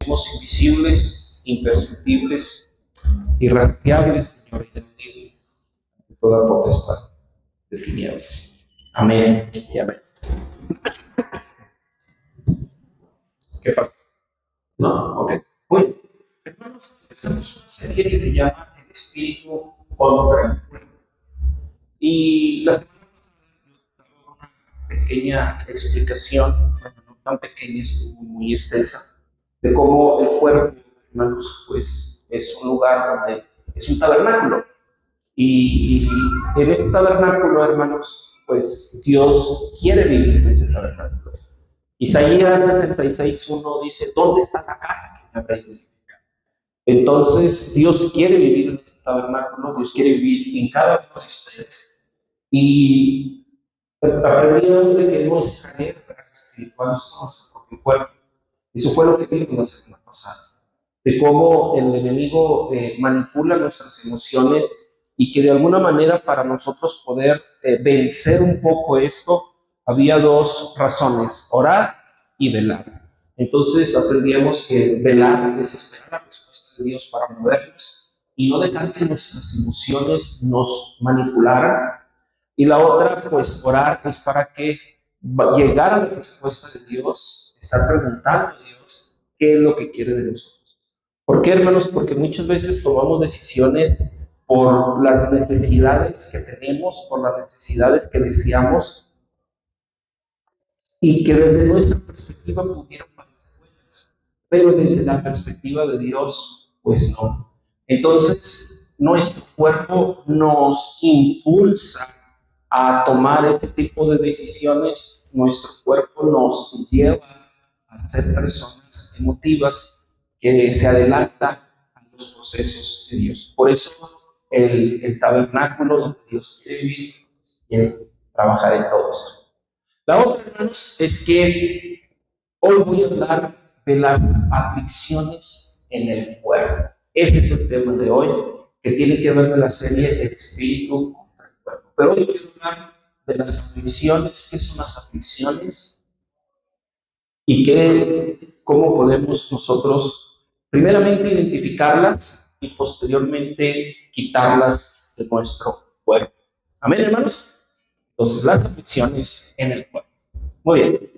somos invisibles, imperceptibles, irradiables, Señor, y inaudibles de toda potestad de tinieblas. Amén y amén. ¿Qué pasa? ¿No? Ok. Muy bien. Hermanos, empezamos una serie que se llama El Espíritu contra el Cuerpo. Y la semana pasada una pequeña explicación, bueno, no tan pequeña, estuvo muy extensa, de cómo el cuerpo, hermanos, pues es un lugar donde es un tabernáculo. Y en este tabernáculo, hermanos, pues Dios quiere vivir en ese tabernáculo. Isaías 76:1 dice: ¿dónde está la casa que me habréis de edificar? Entonces, Dios quiere vivir en este tabernáculo, Dios quiere vivir en cada uno de ustedes. Y aprendíamos de que nuestra guerra espiritual es nuestro propio cuerpo. Eso fue lo que vimos la semana pasada. De cómo el enemigo manipula nuestras emociones y que de alguna manera para nosotros poder vencer un poco esto, había dos razones: orar y velar. Entonces aprendíamos que velar es esperar la respuesta de Dios para movernos y no dejar que nuestras emociones nos manipularan. Y la otra, pues orar es para que llegar a la respuesta de Dios, estar preguntando a Dios qué es lo que quiere de nosotros. ¿Por qué, hermanos? Porque muchas veces tomamos decisiones por las necesidades que tenemos, por las necesidades que deseamos, y que desde nuestra perspectiva pudieran parecer buenas, pero desde la perspectiva de Dios, pues no. Entonces, nuestro cuerpo nos impulsa a tomar este tipo de decisiones, nuestro cuerpo nos lleva a ser personas emotivas que se adelantan a los procesos de Dios. Por eso el tabernáculo donde Dios quiere vivir, quiere trabajar en todo esto. La otra, hermanos, es que hoy voy a hablar de las aflicciones en el cuerpo. Ese es el tema de hoy, que tiene que ver con la serie El Espíritu contra el Cuerpo. Pero hoy quiero hablar de las aflicciones. ¿Qué son las aflicciones? Y cómo podemos nosotros, primeramente, identificarlas y posteriormente quitarlas de nuestro cuerpo. Amén, hermanos. Entonces, las aflicciones en el cuerpo. Muy bien.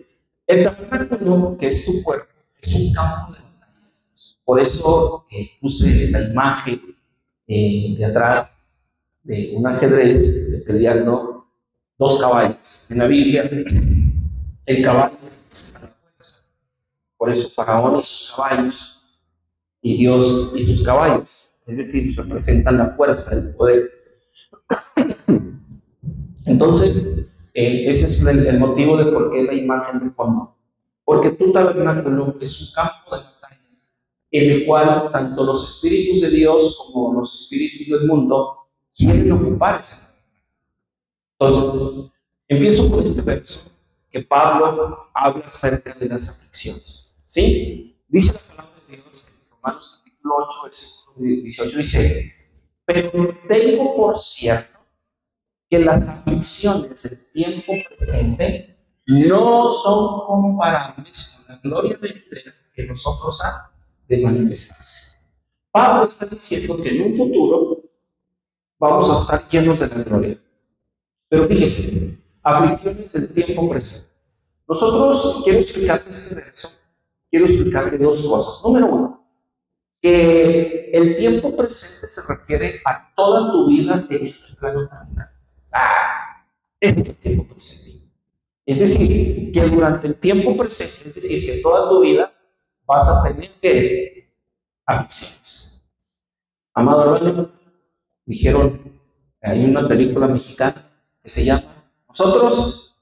El tabernáculo, que es tu cuerpo, es un campo de batalla. Por eso puse la imagen de atrás de un ajedrez peleando dos caballos. En la Biblia, el caballo es la fuerza. Por eso Faraón y sus caballos, y Dios y sus caballos. Es decir, representan la fuerza, el poder. Entonces, ese es el motivo de por qué la imagen de fondo. Porque tu tabernáculo es un campo de batalla en el cual tanto los espíritus de Dios como los espíritus del mundo quieren ocupar ese tabernáculo. Entonces, empiezo con este verso que Pablo habla acerca de las aflicciones. ¿Sí? Dice la palabra de Dios en Romanos capítulo 8, versículo 18, dice: pero tengo por cierto que las aflicciones del tiempo presente no son comparables con la gloria venidera que nosotros ha de manifestarse. Pablo está diciendo que en un futuro vamos a estar llenos de la gloria. Pero fíjense, aflicciones del tiempo presente. Nosotros, quiero explicarle este verso, quiero explicarle dos cosas. Número uno, que el tiempo presente se refiere a toda tu vida en este plano terrenal. Este tiempo presente. Es decir, que durante el tiempo presente, es decir, que toda tu vida vas a tener que aflicciones. Amado hermano, dijeron, hay una película mexicana que se llama Nosotros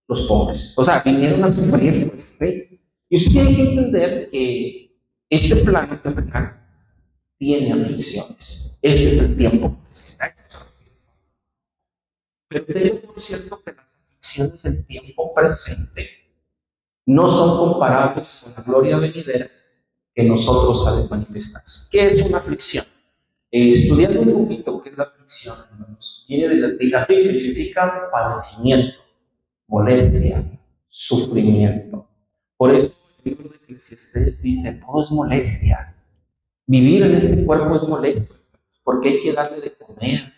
los pobres. O sea, vinieron a sufrir, pues, ¿sí? Y usted tiene que entender que este plano terrenal tiene aflicciones. Este es el tiempo presente. Pero tengo por cierto que las aflicciones del tiempo presente no son comparables con la gloria venidera que nosotros ha de manifestarse. ¿Qué es una aflicción? Estudiando un poquito qué es la aflicción, hermanos, viene de latín. Aflicción significa padecimiento, molestia, sufrimiento. Por eso libro de Eclesiastés dice, todo es molestia. Vivir en este cuerpo es molesto, porque hay que darle de comer,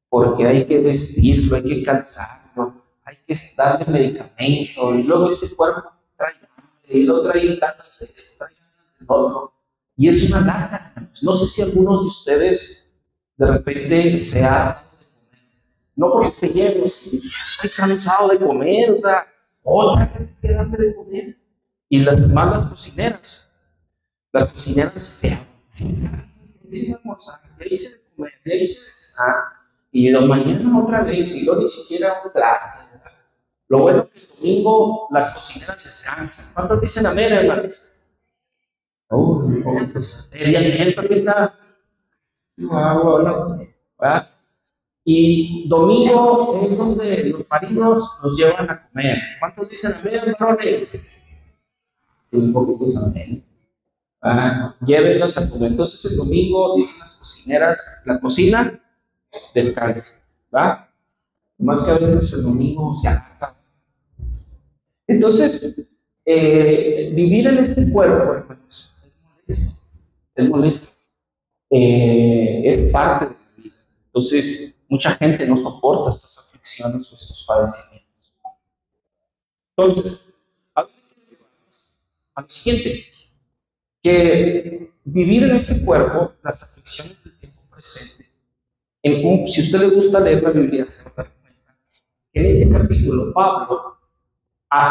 porque hay que vestirlo, hay que calzarlo, hay que darle medicamento, y luego este cuerpo trae hambre, y lo trae ganas de esto, trae ganas del otro, y es una lata, hermanos. No sé si algunos de ustedes de repente se han, no porque esté lleno, estoy cansado de comer, o sea, otra vez hay que darme de comer. Y las malas cocineras, las cocineras se hice de almorzar, ya hice de comer, ya hice de cenar, y de mañana otra vez, y no ni siquiera un traste. Lo bueno es que el domingo las cocineras descansan. ¿Cuántos dicen amén, hermanos? Pues, el día de permita. Y domingo es donde los maridos nos llevan a comer. ¿Cuántos dicen amén, varones? Un poquito amén. Llévenlas a comer. Entonces el domingo dicen las cocineras, la cocina descansa, ¿va? Más que a veces el domingo se alarga. Entonces, vivir en este cuerpo, hermanos, es molesto. Es parte de la vida. Entonces, mucha gente no soporta estas aflicciones o estos padecimientos. Entonces, a lo siguiente, que vivir en este cuerpo, las aflicciones del tiempo presente, si a usted le gusta leer la Biblia, se va a dar cuenta que en este capítulo, Pablo,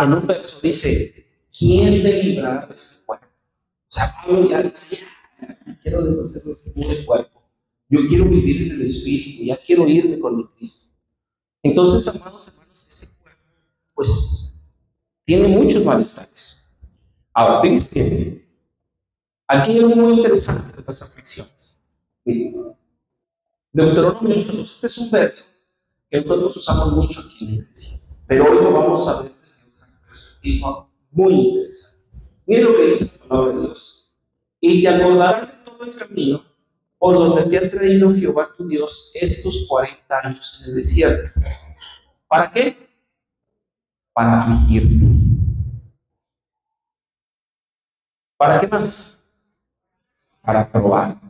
en un verso dice, ¿quién me librará de este cuerpo? O sea, Pablo ya dice, ya quiero deshacer de este pobre cuerpo. Yo quiero vivir en el Espíritu, ya quiero irme con mi Cristo. Entonces, amados hermanos, este cuerpo, pues, tiene muchos malestares. Ahora, fíjense bien, aquí hay algo muy interesante de las aflicciones. Miren, Deuteronomio 8, este es un verso que nosotros usamos mucho aquí en la iglesia, pero hoy lo vamos a ver desde otra perspectiva muy interesante. Miren lo que dice la palabra de Dios. Y te acordarás de todo el camino por donde te ha traído Jehová tu Dios estos 40 años en el desierto. ¿Para qué? Para afligirte. ¿Para qué más? Para probar.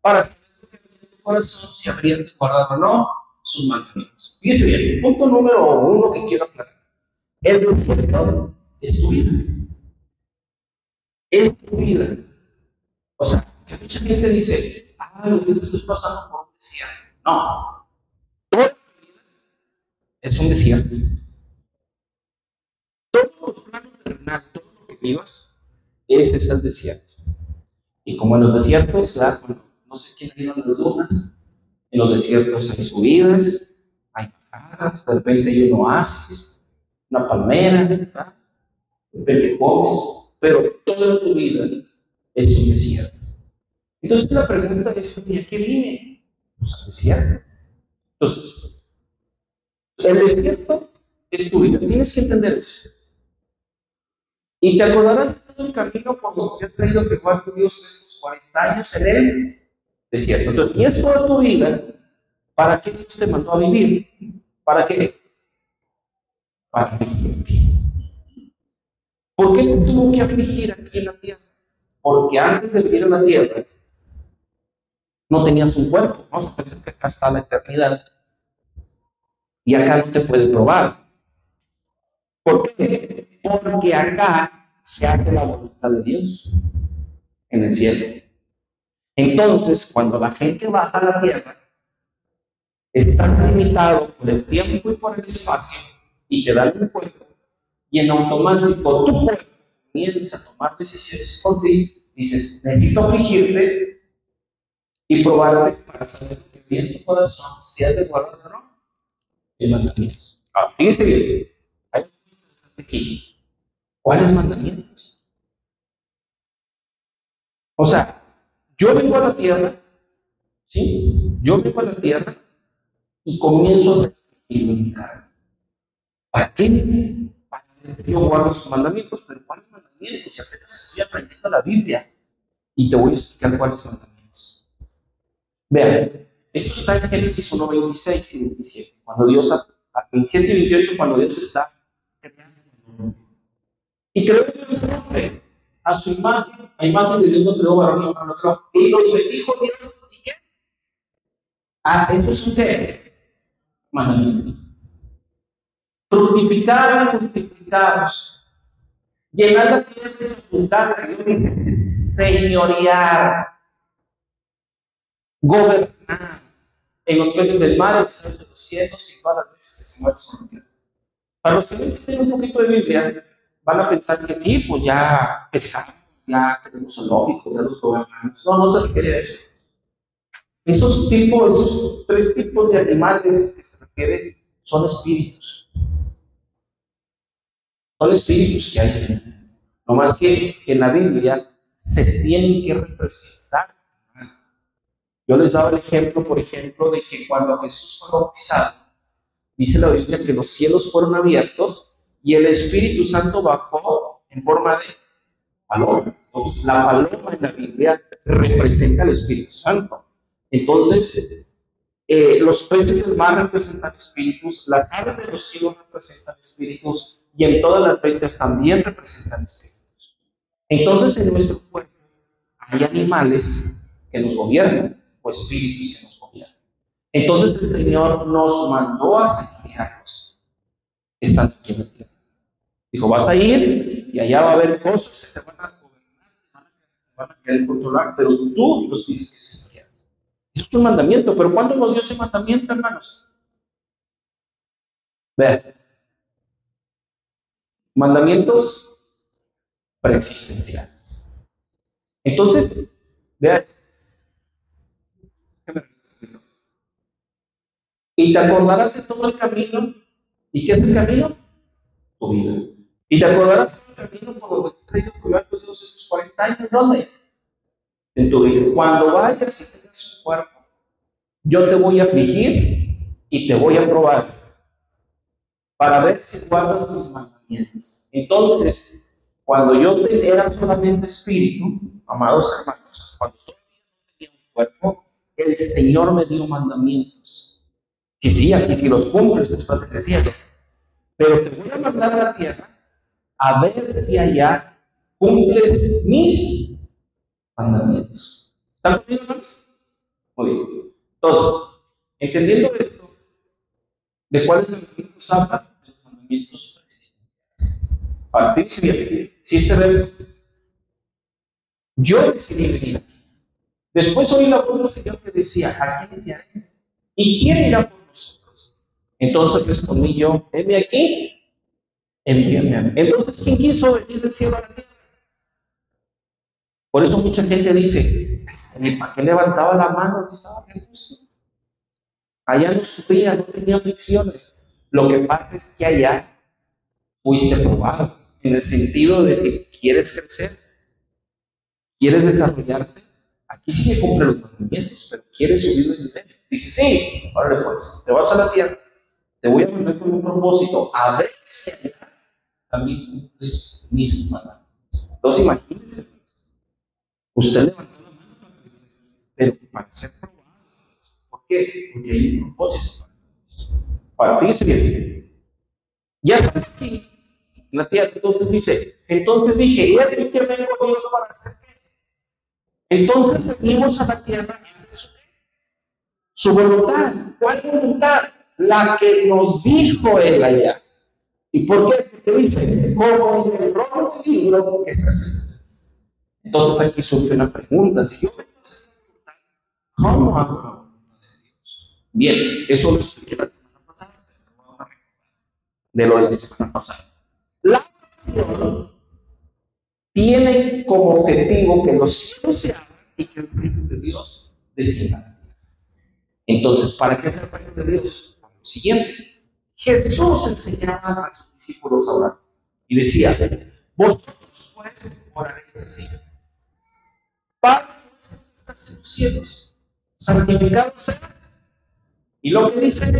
Para saber en tu corazón si habrías de guardar o no sus mandamientos. Fíjese bien, punto número 1 que quiero aclarar. El desierto es tu vida. Es tu vida. O sea, que mucha gente dice, yo estoy pasando por un desierto. No. Toda tu vida es un desierto. Todos los planos terrenales, todo lo que vivas, ese es el desierto. Y como en los desiertos, bueno, no sé quién ha ido a las dunas, en los desiertos hay subidas, hay bajadas, de repente hay un oasis, una palmera, ¿verdad? De repente comes, pero toda tu vida es un desierto. Entonces la pregunta es, ¿a qué vine? Pues al desierto. Entonces, el desierto es tu vida, tienes que entender eso. Y te acordarás de todo el camino por donde te ha traído Jehová tu Dios estos 40 años en el desierto. Entonces, si es toda tu vida, ¿para qué Dios te mandó a vivir? ¿Para qué? Para afligirte. ¿Por qué te tuvo que afligir aquí en la tierra? Porque antes de vivir en la tierra, no tenías un cuerpo. Vamos a pensar que acá está la eternidad. Y acá no te puede probar. ¿Por qué? Porque acá se hace la voluntad de Dios en el cielo. Entonces, cuando la gente baja a la tierra, está limitado por el tiempo y por el espacio y te dan un cuerpo y en automático tu cuerpo comienza a tomar decisiones por ti. Dices, necesito afligirte y probarte para saber que en tu corazón si has de guardar o no el mandamientos. Fíjese bien, hay un interesante aquí. ¿Cuáles mandamientos? O sea, yo vengo a la tierra, ¿sí? Yo vengo a la tierra y comienzo a seguir mi carne. ¿Para qué? Para que yo guardo sus mandamientos, pero ¿cuáles mandamientos? Si apenas estoy aprendiendo la Biblia y te voy a explicar cuáles mandamientos. Vean, esto está en Génesis 1, 26 y 27. Cuando Dios, 27 y 28, cuando Dios está creando. Y creó Dios el hombre a su imagen, a imagen de Dios lo creó, varón y hembra lo creó. Y los bendijo Dios. ¿Y qué? Ah, eso es un qué. Mandamiento. Fructificar y multiplicaros. Llenar la tierra de su abundancia. Dios dice señorear, gobernar en los peces del mar, en los aires de los cielos y todas las veces que se mueve sobre la tierra. Para los que no entienden un poquito de Biblia, van a pensar que sí, pues ya pescamos, ya tenemos zoológicos, ya los gobernamos. No, no se refiere a eso. Esos tres tipos de animales que se refiere son espíritus. Son espíritus que hay. No más que en la Biblia se tienen que representar. Yo les daba el ejemplo, por ejemplo, de que cuando Jesús fue bautizado, dice la Biblia que los cielos fueron abiertos y el Espíritu Santo bajó en forma de paloma. Entonces, la paloma en la Biblia representa al Espíritu Santo. Entonces, los peces del mar representan espíritus, las aves de los cielos representan espíritus y en todas las bestias también representan espíritus. Entonces, en nuestro cuerpo hay animales que nos gobiernan o espíritus que nos gobiernan. Entonces, el Señor nos mandó a señorearnos estando aquí en la tierra. Dijo, vas a ir y allá va a haber cosas que te van a gobernar, te van a querer controlar, pero tú los tienes que señorear. Eso es un mandamiento, pero ¿cuándo nos dio ese mandamiento, hermanos? Vean, mandamientos preexistenciales. Entonces, vean, y te acordarás de todo el camino. ¿Y qué es el camino? Tu vida. Y te acordarás de todo el camino por lo que te he traído cuidando Dios estos 40 años. ¿Dónde? En tu vida. Cuando vayas y tengas un cuerpo, yo te voy a afligir y te voy a probar para ver si guardas mis mandamientos. Entonces, cuando yo era solamente espíritu, amados hermanos, cuando todavía no tenía un cuerpo, el Señor me dio mandamientos. Que sí, aquí sí los cumples, tú estás creciendo. Pero te voy a mandar a la tierra a ver si allá cumples mis mandamientos. ¿Están conmigo, hermanos? Muy bien. Entonces, entendiendo esto, ¿de cuáles mandamientos habla? De los mandamientos preexistenciales. Ahora, fíjense bien, si este verso, yo decidí venir aquí. Después oí la voz del Señor que decía, ¿a quién enviaré? ¿Y quién irá por nosotros? Entonces respondí yo, heme aquí, envíame a mí. Entonces, ¿quién quiso venir del cielo a la tierra? Por eso mucha gente dice, ¿para qué levantaba la mano si estaba bien justo? Allá no sufría, no tenía aflicciones. Lo que pasa es que allá fuiste probado, en el sentido de que quieres crecer, quieres desarrollarte. Aquí sí que cumple los mandamientos, pero quieres subir de nivel. Dice, sí, ahora pues, te vas a la tierra, te voy a mandar con un propósito, a ver si allá también cumples mis mandamientos. Entonces imagínense, usted levantó la mano pero para ser probado. ¿Por qué? Porque hay un propósito para fíjense bien. Ya está aquí en la tierra, entonces dije, y aquí que vengo Dios para hacer qué. Entonces venimos a la tierra a hacer su voluntad. ¿Cuál voluntad? La que nos dijo él allá. ¿Y por qué? Porque dice, como en el rolo del libro que está escrito. Entonces aquí surge una pregunta. Si yo vengo a hacer la voluntad, ¿cómo hago la voluntad de Dios? Bien, eso lo expliqué la semana pasada, de lo de la semana pasada. La oración tiene como objetivo que los cielos se abran y que el reino de Dios descienda. Entonces, ¿para qué es el reino de Dios? Por lo siguiente, Jesús enseñaba a sus discípulos a orar y decía, vosotros pues oraréis así: Padre nuestro que estás en los cielos, santificado sea. Y lo que dice,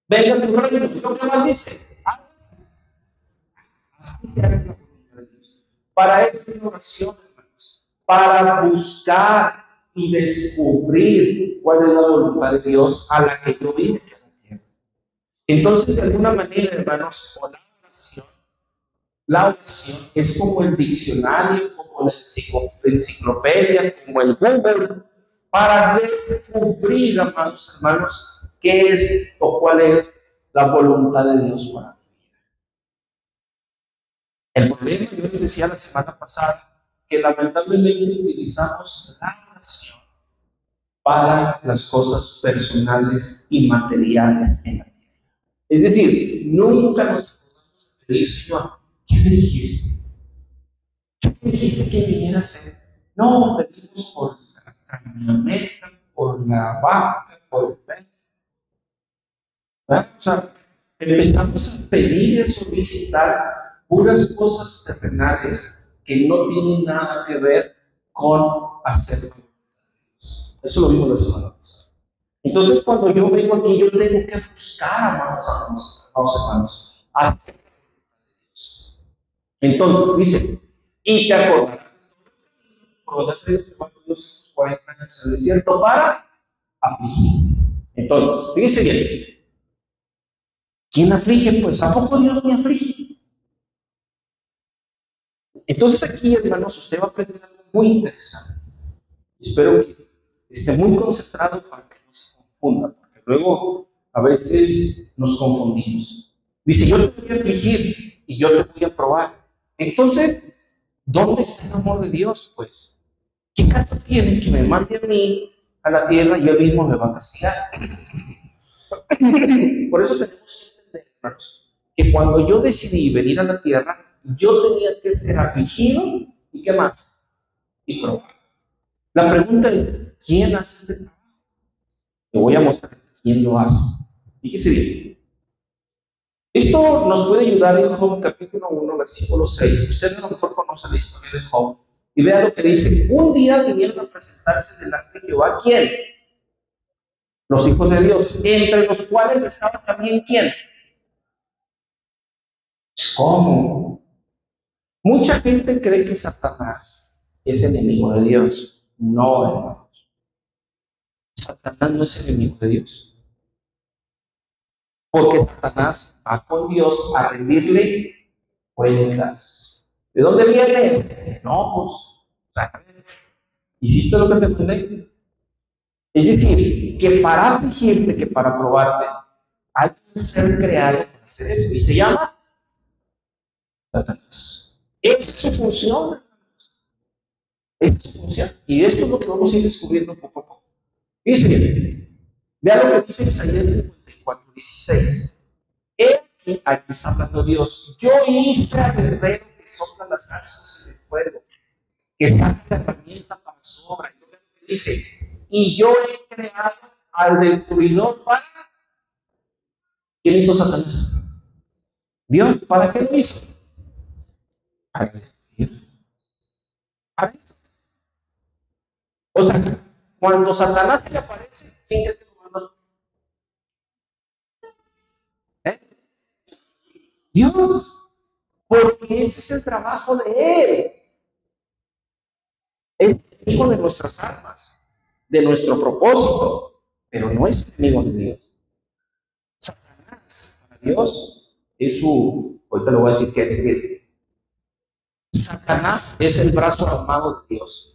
venga tu reino. Y lo que más dice, así que hagas la voluntad de Dios. Para eso es una oración, hermanos, para buscar y descubrir cuál es la voluntad de Dios a la que yo vine a la tierra. Entonces, de alguna manera, hermanos, con la oración, La oración es como el diccionario, como la enciclopedia, como el Google, para descubrir, amados hermanos, qué es o cuál es la voluntad de Dios para ti. El problema, yo les decía la semana pasada, que lamentablemente utilizamos la oración para las cosas personales y materiales en la vida. Es decir, nunca nos podemos pedir, Señor, ¿qué me dijiste? ¿Qué me dijiste que viniera a hacer? No, pedimos por la camioneta, por la vaca, por el perro. O sea, empezamos a pedir y a solicitar puras cosas terrenales que no tienen nada que ver con hacer. Eso lo vimos la semana pasada. Entonces, cuando yo vengo aquí, yo tengo que buscar, amados hermanos, hacer Dios. Entonces, dice, y te acordarás por la fe de Dios esos 40 años en el desierto para afligir. Entonces, fíjese bien, ¿quién aflige? Pues, ¿a poco Dios me aflige? Entonces aquí, hermanos, usted va a aprender algo muy interesante. Espero que esté muy concentrado para que no se confunda, porque luego a veces nos confundimos. Dice, yo te voy a afligir y yo te voy a probar. Entonces, ¿dónde está el amor de Dios? Pues, ¿qué caso tiene que me mande a mí a la tierra y él mismo me va a castigar? Por eso tenemos que entender, hermanos, que cuando yo decidí venir a la tierra, yo tenía que ser afligido y ¿qué más? Y probado. La pregunta es, ¿quién hace este trabajo? Te voy a mostrar quién lo hace. Fíjese bien. Esto nos puede ayudar en Job capítulo 1, versículo 6. Usted a lo mejor conoce la historia de Job. Y vea lo que dice. Un día vinieron a presentarse delante de Jehová. ¿Quién? Los hijos de Dios. Entre los cuales estaba también ¿quién? ¿Cómo? Mucha gente cree que Satanás es enemigo de Dios. No, hermanos. Satanás no es enemigo de Dios. Porque Satanás va con Dios a rendirle cuentas. ¿De dónde viene? No, pues, ¿hiciste lo que te mandé? Es decir, que para afligirte, que para probarte, hay un ser creado para hacer eso. Y se llama Satanás. Esa es su función. Esa es su función. Y esto es lo que vamos a ir descubriendo poco a poco. Dice, vea lo que dice Isaías 54, 16. Aquí está hablando Dios. Yo hice al herrero que sopla las ascuas en el fuego, que saca la herramienta para su obra. Y dice, y yo he creado al destruidor para... ¿Quién hizo Satanás? Dios. ¿Para qué lo hizo? Para destruir. O sea, cuando Satanás se le aparece, ¿quién cree que lo mandó? ¿Eh? Dios. Porque ese es el trabajo de Él. Es enemigo de nuestras almas, de nuestro propósito, pero no es enemigo de Dios. Satanás, para Dios, es su, ahorita le voy a decir qué es decir. Satanás es el brazo armado de Dios.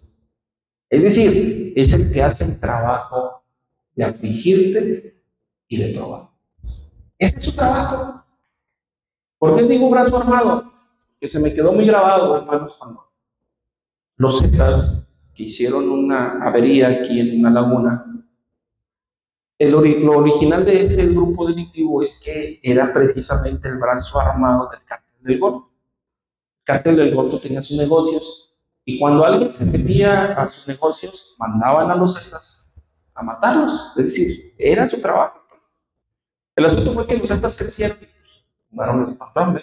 Es decir, es el que hace el trabajo de afligirte y de probar. Ese es su trabajo. ¿Por qué digo brazo armado? Que se me quedó muy grabado, hermanos, cuando los Zetas que hicieron una avería aquí en una laguna. Lo original de este grupo delictivo es que era precisamente el brazo armado del cártel del Golfo. El cártel del Golfo tenía sus negocios y cuando alguien se metía a sus negocios, mandaban a los Zetas a matarlos. Es decir, era su trabajo. El asunto fue que los Zetas crecieron y tomaron el patrón.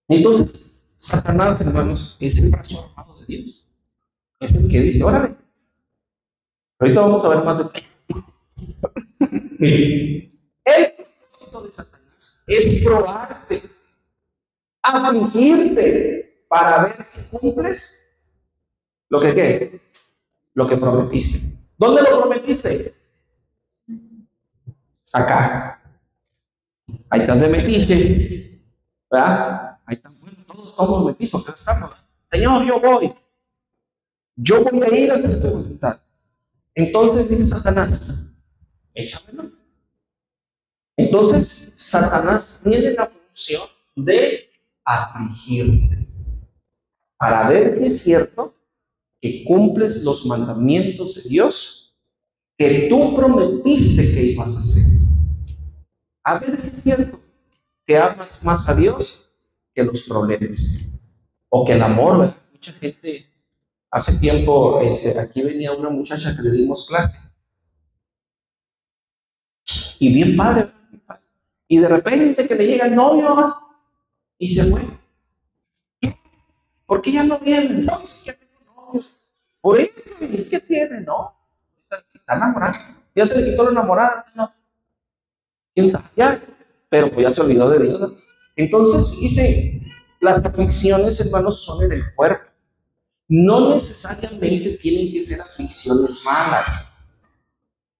Entonces, Satanás, hermanos, es el brazo armado de Dios. Es el que dice, órale. Ahorita vamos a ver más detalles. El propósito de Satanás es probarte, afligirte, para ver si cumples lo que ¿qué? Lo que prometiste. ¿Dónde lo prometiste? Acá. Ahí estás de metiche, ¿verdad? Ahí están, bueno, todos somos metidos, que estamos, Señor, yo voy a ir a hacer tu voluntad. Entonces dice Satanás, échamelo. Entonces Satanás tiene la función de afligirte, para ver si es cierto que cumples los mandamientos de Dios que tú prometiste que ibas a hacer. A ver si es cierto que amas más a Dios que los problemas o que el amor, ¿verdad? Mucha gente, hace tiempo, aquí venía una muchacha que le dimos clase y bien padre, y de repente que le llega el novio, ¿verdad? Y se fue. ¿Por qué ya no viene? No, es que tengo novios. Por eso, ¿y qué tiene? No, está enamorada. Ya se le quitó la enamorada, no. ¿Quién sabe? Ya, pero pues ya se olvidó de Dios, ¿no? Entonces, dice, las aflicciones, hermanos, son en el cuerpo. No necesariamente tienen que ser aflicciones malas,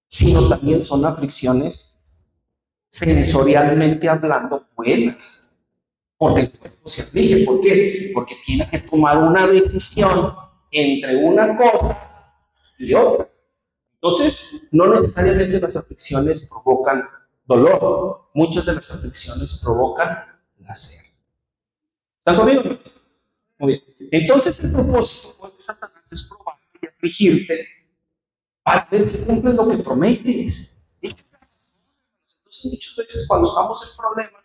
sino también son aflicciones sensorialmente hablando buenas. Porque el cuerpo se aflige. ¿Por qué? Porque tiene que tomar una decisión entre una cosa y otra. Entonces, no necesariamente las aflicciones provocan dolor. Muchas de las aflicciones provocan placer. ¿Están conmigo? Muy bien. Entonces, el propósito de Satanás es probarte y afligirte para ver si cumples lo que prometes. Entonces, muchas veces cuando estamos en problemas,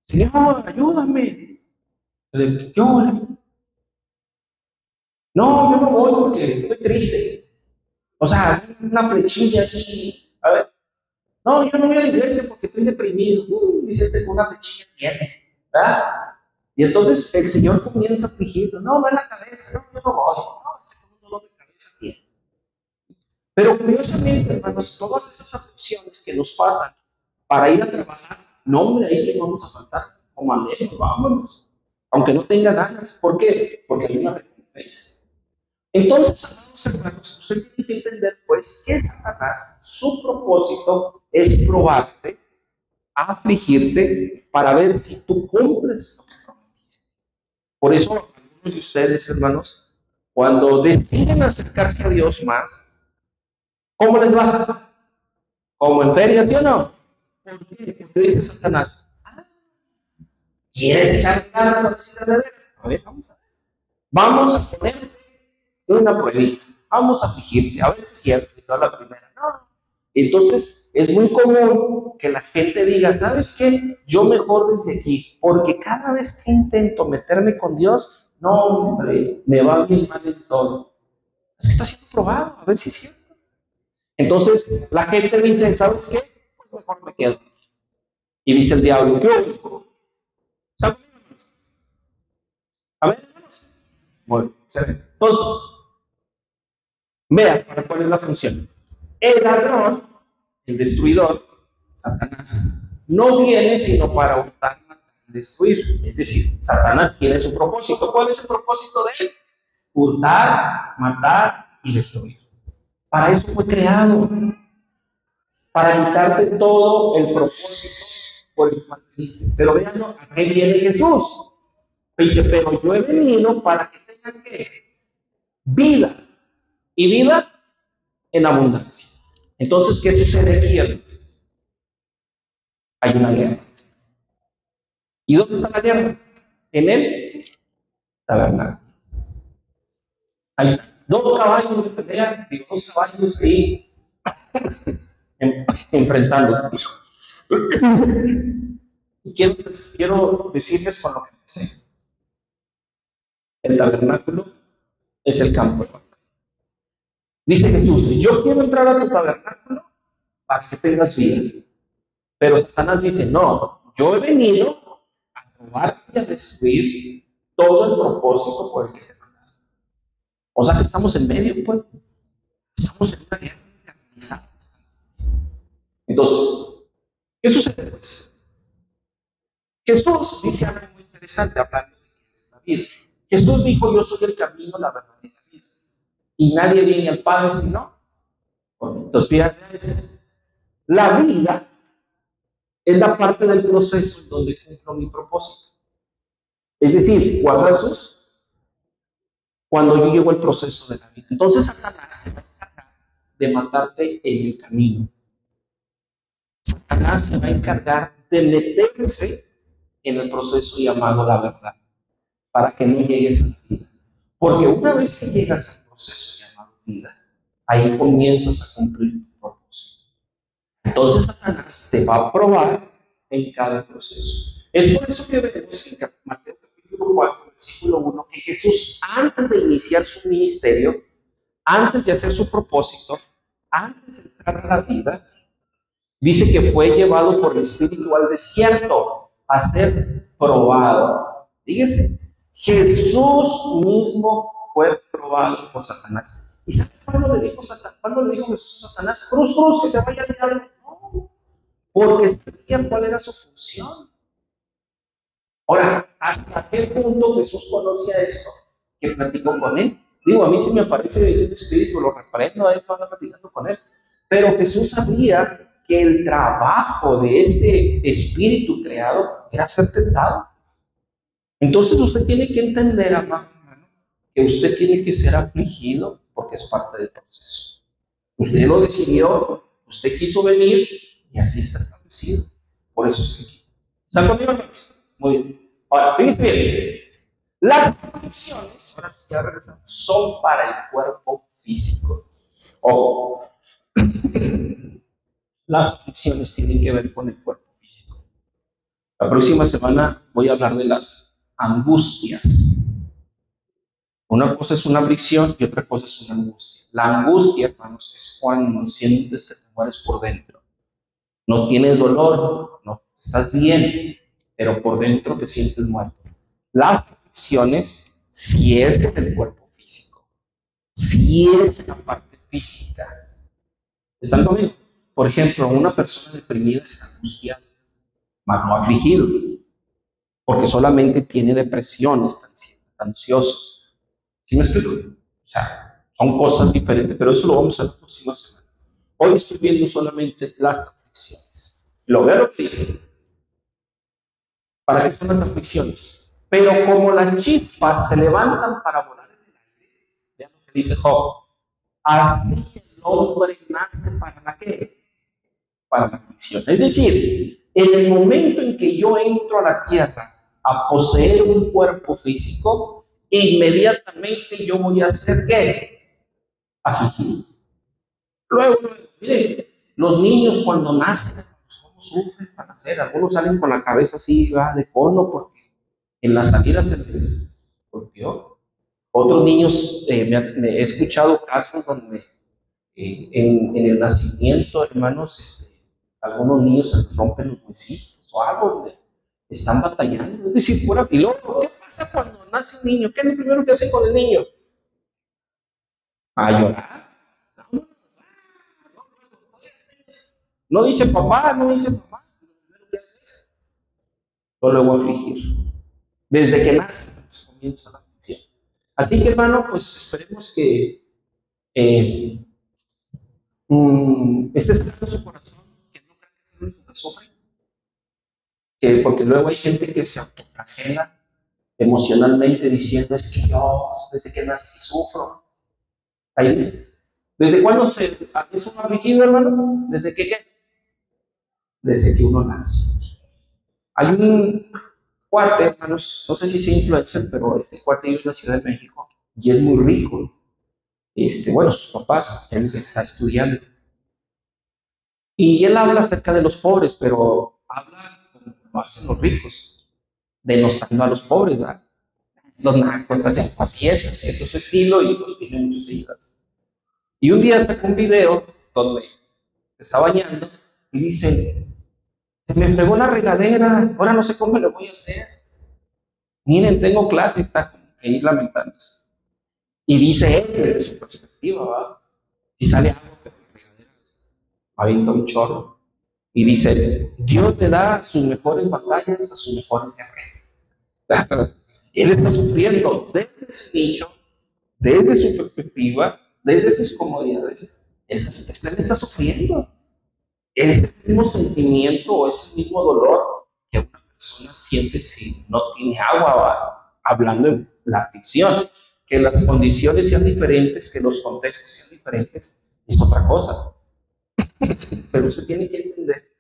Señor, ayúdame. No, yo no voy porque estoy triste. O sea, una flechilla así. A ver, no, yo no voy a la iglesia porque estoy deprimido. Dice este con una flechilla tiene, ¿verdad? Y entonces el Señor comienza a afligirlo. No, va en la cabeza. No, yo no voy. No, este con un dolor de cabeza tiene. Pero curiosamente, hermanos, todas esas aflicciones que nos pasan para ir a trabajar, no, hombre, ahí que vamos a faltar. O mandemos, vámonos. Aunque no tenga ganas. ¿Por qué? Porque hay una recompensa. Entonces, amados hermanos, usted tiene que entender, pues, que Satanás, su propósito es probarte, afligirte, para ver si tú cumples lo que prometiste. Por eso, algunos de ustedes, hermanos, cuando deciden acercarse a Dios más, ¿cómo les va? ¿Como en feria, sí o no? ¿Por qué? Porque dice Satanás, ¿quieres echar ganas a ver si de veras? A ver, vamos a ver. Vamos a poner una pruebita. Vamos a afligirte, a ver si es cierto, y no la primera. No. Entonces, es muy común que la gente diga, ¿sabes qué? Yo mejor desde aquí, porque cada vez que intento meterme con Dios, no, hombre, me va bien mal en todo. Es que está siendo probado, a ver si es cierto. Entonces, la gente dice, ¿sabes qué? Pues mejor me quedo. Y dice el diablo, ¿qué hubo? ¿Sabes? A ver, muy bien, se ve. Entonces, vean para cuál es la función. El ladrón, el destruidor, Satanás, no viene sino para hurtar, matar y destruir. Es decir, Satanás tiene su propósito. ¿Cuál es el propósito de él? Hurtar, matar y destruir. Para eso fue creado. Para quitarte todo el propósito por el cual viniste. Pero vean, ¿a qué viene Jesús? Dice, pero yo he venido para que tengan ¿qué? Vida. Y vida en abundancia. Entonces, ¿qué sucede aquí? Hay una guerra. ¿Y dónde está la guerra? En el tabernáculo. Ahí está. Dos caballos de pelea, y dos caballos ahí enfrentándose. Quiero decirles con lo que empecé. El tabernáculo es el campo de batalla. Dice Jesús, yo quiero entrar a tu tabernáculo para que tengas vida. Pero Satanás dice, no, yo he venido a robarte y a destruir todo el propósito por el que te mandaron. O sea que estamos en medio, pues. Estamos en una guerra organizada. Entonces, ¿qué sucede, pues? Jesús dice algo muy interesante hablando de la vida. Jesús dijo, yo soy el camino, la verdad y la vida. Y nadie viene al Padre si no. Entonces, fíjate, la vida es la parte del proceso en donde cumplo mi propósito. Es decir, guardazos cuando yo llego al proceso de la vida. Entonces Satanás se va a encargar de matarte en el camino. Satanás se va a encargar de meterse en el proceso llamado la verdad, para que no llegues a la vida. Porque una vez que llegas al proceso llamado vida, ahí comienzas a cumplir tu propósito. Entonces Satanás te va a probar en cada proceso. Es por eso que vemos en Mateo capítulo 4, versículo 1, que Jesús, antes de iniciar su ministerio, antes de hacer su propósito, antes de entrar a la vida, dice que fue llevado por el Espíritu al desierto a ser probado. Fíjese, Jesús mismo fue probado por Satanás. ¿Y sabe cuándo le dijo Jesús a Satanás? Cruz, cruz, que se vaya al diablo. No, porque sabía cuál era su función. Ahora, ¿hasta qué punto Jesús conocía esto? Que platicó con él. Digo, a mí si me aparece el Espíritu, lo reprendo, ahí anda platicando con él. Pero Jesús sabía que el trabajo de este espíritu creado era ser tentado. Entonces usted tiene que entender, amado hermano, que usted tiene que ser afligido porque es parte del proceso. Usted lo decidió, usted quiso venir y así está establecido. Por eso es que aquí. ¿Están conmigo, amigos? Muy bien. Ahora, fíjense bien. Las aflicciones, ahora sí ya regresamos, son para el cuerpo físico. Ojo. Las aflicciones tienen que ver con el cuerpo físico. La próxima semana voy a hablar de las angustias. Una cosa es una aflicción y otra cosa es una angustia. La angustia, hermanos, es cuando sientes que te mueres por dentro. No tienes dolor, no estás bien, pero por dentro te sientes muerto. Las aflicciones, si es en el cuerpo físico, si es en la parte física. ¿Están conmigo? Por ejemplo, una persona deprimida está angustiada, mas no afligido, porque solamente tiene depresión, está ansioso. ¿Sí me explico? O sea, son cosas diferentes, pero eso lo vamos a ver la próxima semana. Hoy estoy viendo solamente las aflicciones. Lo veo lo que dice. ¿Para qué son las aflicciones? Pero como las chispas se levantan para volar en el aire, vean lo que dice Job, así el hombre nace para la qué? Para la aflicción. Es decir, en el momento en que yo entro a la tierra a poseer un cuerpo físico, inmediatamente yo voy a ser ¿qué? Afligido. Luego, mire, los niños cuando nacen, ¿cómo sufren para nacer? Algunos salen con la cabeza así, de cono, porque en las salidas se les golpeó. Otros niños, me he escuchado casos donde en el nacimiento, hermanos, algunos niños se les rompen los huesitos o algo, donde están batallando. Es decir, y luego, ¿qué pasa cuando nace un niño? ¿Qué es lo primero que hacen con el niño? A llorar. No dice papá, no dice mamá. ¿Qué haces? Luego afligir. Desde que nace, pues, comienza la aflicción. Así que, hermano, pues esperemos que esté cerrando su corazón, que no crea que es el único que sufre. Porque luego hay gente que se autoflagela emocionalmente diciendo, es que yo desde que nací sufro. Ahí dice, ¿desde cuándo es un afligido, hermano? ¿Desde que qué? Desde que uno nace. Hay un cuate, hermanos, no sé si sea influencer, pero este cuate vive en la Ciudad de México y es muy rico. Bueno, sus papás, él está estudiando. Y él habla acerca de los pobres, pero habla como lo hacen los ricos, denostando a los pobres, ¿verdad? Los nacos, así es su estilo y pues tiene muchos seguidores. Y un día sacó un video donde se está bañando y dice, se me fregó la regadera, ahora no sé cómo lo voy a hacer. Miren, tengo clase, está como que ir lamentándose. Y dice él, desde su perspectiva, ¿verdad? Si sale algo, pero la regadera avienta un chorro. Y dice, Dios le da sus mejores batallas a sus mejores guerreros. Él está sufriendo desde su nicho, desde su perspectiva, desde sus comodidades. Él está sufriendo. Es el mismo sentimiento o es el mismo dolor que una persona siente si no tiene agua, ¿va? Hablando de la aflicción. Que las condiciones sean diferentes, que los contextos sean diferentes, es otra cosa. Pero usted tiene que entender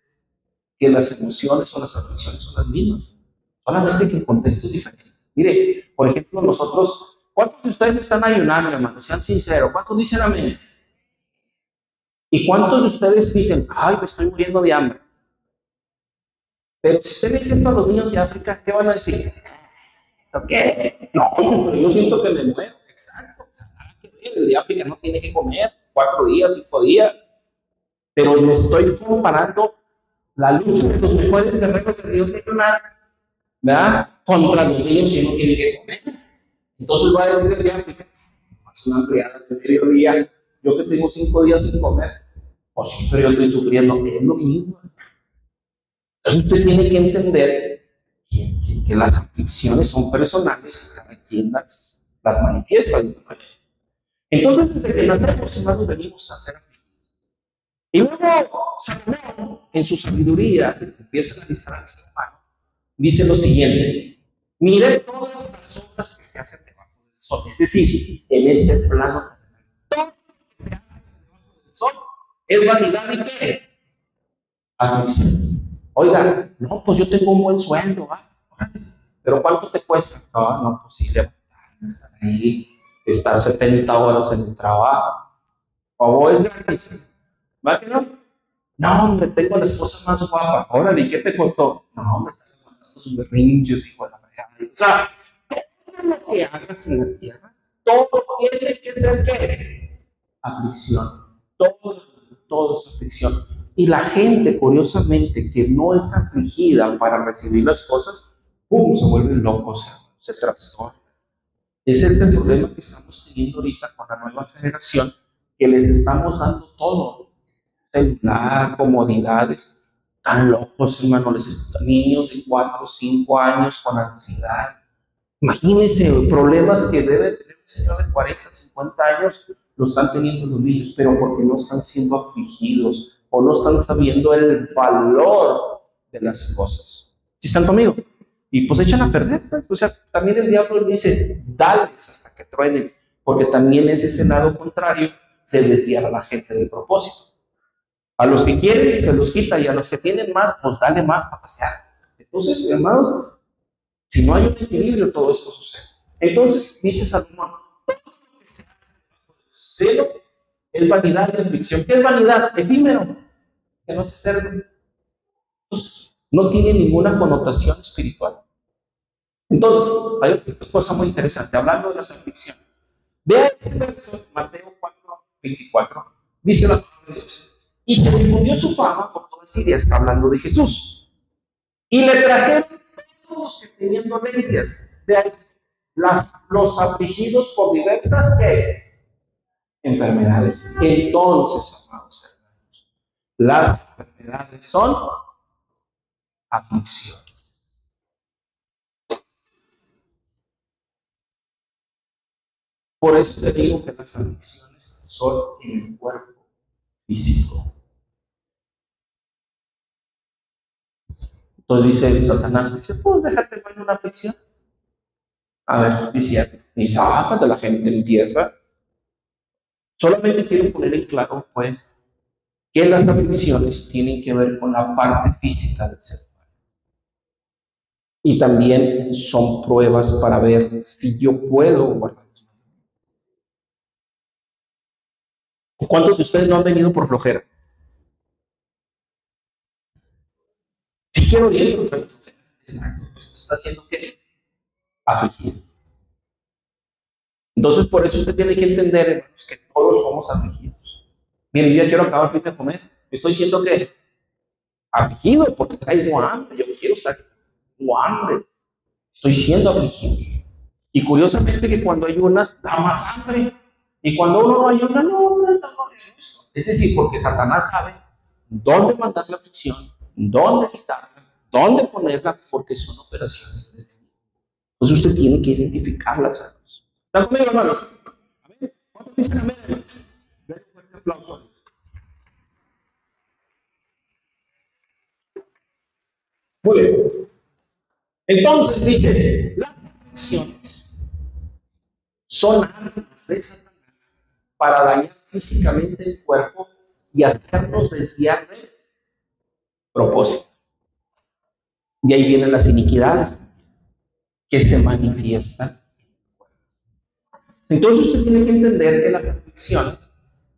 que las emociones o las aflicciones son las mismas, solamente que el contexto es diferente. Mire, por ejemplo, nosotros, ¿cuántos de ustedes están ayunando, hermanos? Sean sinceros, ¿cuántos dicen amén? ¿Y cuántos de ustedes dicen, ay, me estoy muriendo de hambre? Pero si usted le dice esto a los niños de África, ¿qué van a decir? ¿Eso qué? No, pero yo siento que me muero. Exacto. El de África no tiene que comer 4 días, 5 días. Pero le estoy comparando la lucha de los mejores guerreros de Dios regional, ¿verdad? Contra los niños que no tienen que comer. Entonces va a decir el de África, es una empleada de mediodía, yo que tengo 5 días sin comer, pues sí, pero yo estoy sufriendo, es lo mismo. Entonces usted tiene que entender que las aflicciones son personales y cada quien las manifiesta. Entonces, desde que nacemos, hermanos, venimos a ser afligidos. Y luego, Salomón, en su sabiduría, empieza a analizar al ser humano, dice lo siguiente: mire todas las obras que se hacen debajo del sol. Es decir, en este plano, todo lo que se hace debajo del sol es vanidad y qué? Aflicción. Oiga, no, pues yo tengo un buen sueldo, ¿va? Pero ¿cuánto te cuesta? No, pues sí, levantarme, estar ahí, estar 70 horas en el trabajo. O es gratis. ¿Va que no? No, hombre, tengo a la esposa más guapa. Órale, ¿y qué te costó? No, hombre, está levantando sus berrinches, hijo de la fregada. O sea, todo lo que hagas en la tierra, todo tiene que ser ¿qué? Aflicción. Todo es aflicción. Y la gente, curiosamente, que no es afligida para recibir las cosas, ¡pum!, se vuelven locos, se trastornan. Ese es el problema que estamos teniendo ahorita con la nueva generación, que les estamos dando todo: celular, comodidades. Tan locos, hermano, niños de 4 o 5 años con ansiedad. Imagínense problemas que debe tener un señor de 40, 50 años, lo están teniendo los niños, pero porque no están siendo afligidos o no están sabiendo el valor de las cosas. ¿Sí están conmigo? Y pues echan a perder, pues. O sea, también el diablo dice, dales hasta que truenen, porque también es ese lado contrario de desviar a la gente del propósito. A los que quieren, se los quita, y a los que tienen más, pues dale más para pasear. Entonces, hermanos, si no hay un equilibrio, todo esto sucede. Entonces, dice Salomón, todo lo que se hace bajo el celo es vanidad y aflicción. ¿Qué es vanidad? Efímero, que no es eterno. Entonces, no tiene ninguna connotación espiritual. Entonces, hay otra cosa muy interesante, hablando de las aflicciones. Vea este verso, Mateo 4:24, dice la palabra de Dios. Y se difundió su fama por toda Siria, está hablando de Jesús. Y le trajeron todos los que tenían dolencias. Vean, los afligidos por diversas ¿qué? Enfermedades. Entonces, amados hermanos, las enfermedades son aflicciones. Por eso te digo que las aflicciones son en el cuerpo físico. Entonces dice Satanás, dice, pues déjate en una aflicción. A ver, dice, y sácate, la gente empieza. Solamente quiero poner en claro, pues, que las aflicciones tienen que ver con la parte física del ser humano. Y también son pruebas para ver si yo puedo guardar. ¿Cuántos de ustedes no han venido por flojera? Si quiero ir, pero exacto, esto está haciendo que afligir. Entonces, por eso usted tiene que entender, hermanos, que todos somos afligidos. Miren, yo ya quiero acabar de comer. Estoy diciendo que afligido porque traigo hambre. Yo quiero estar con hambre. Estoy siendo afligido. Y curiosamente que cuando ayunas da más hambre. Y cuando uno no ayuna, no está eso. Es decir, porque Satanás sabe dónde mandar la aflicción, dónde quitarla, dónde ponerla, porque son operaciones. Entonces usted tiene que identificarlas, hermanos. ¿Están conmigo, hermanos? ¿Amén? ¿Cuántos dicen amén, hermanos? Den un fuerte aplauso. Muy bien. Entonces dice, las aflicciones son armas de Satanás para dañar físicamente el cuerpo y hacernos desviar del propósito. Y ahí vienen las iniquidades que se manifiestan. Entonces usted tiene que entender que las aflicciones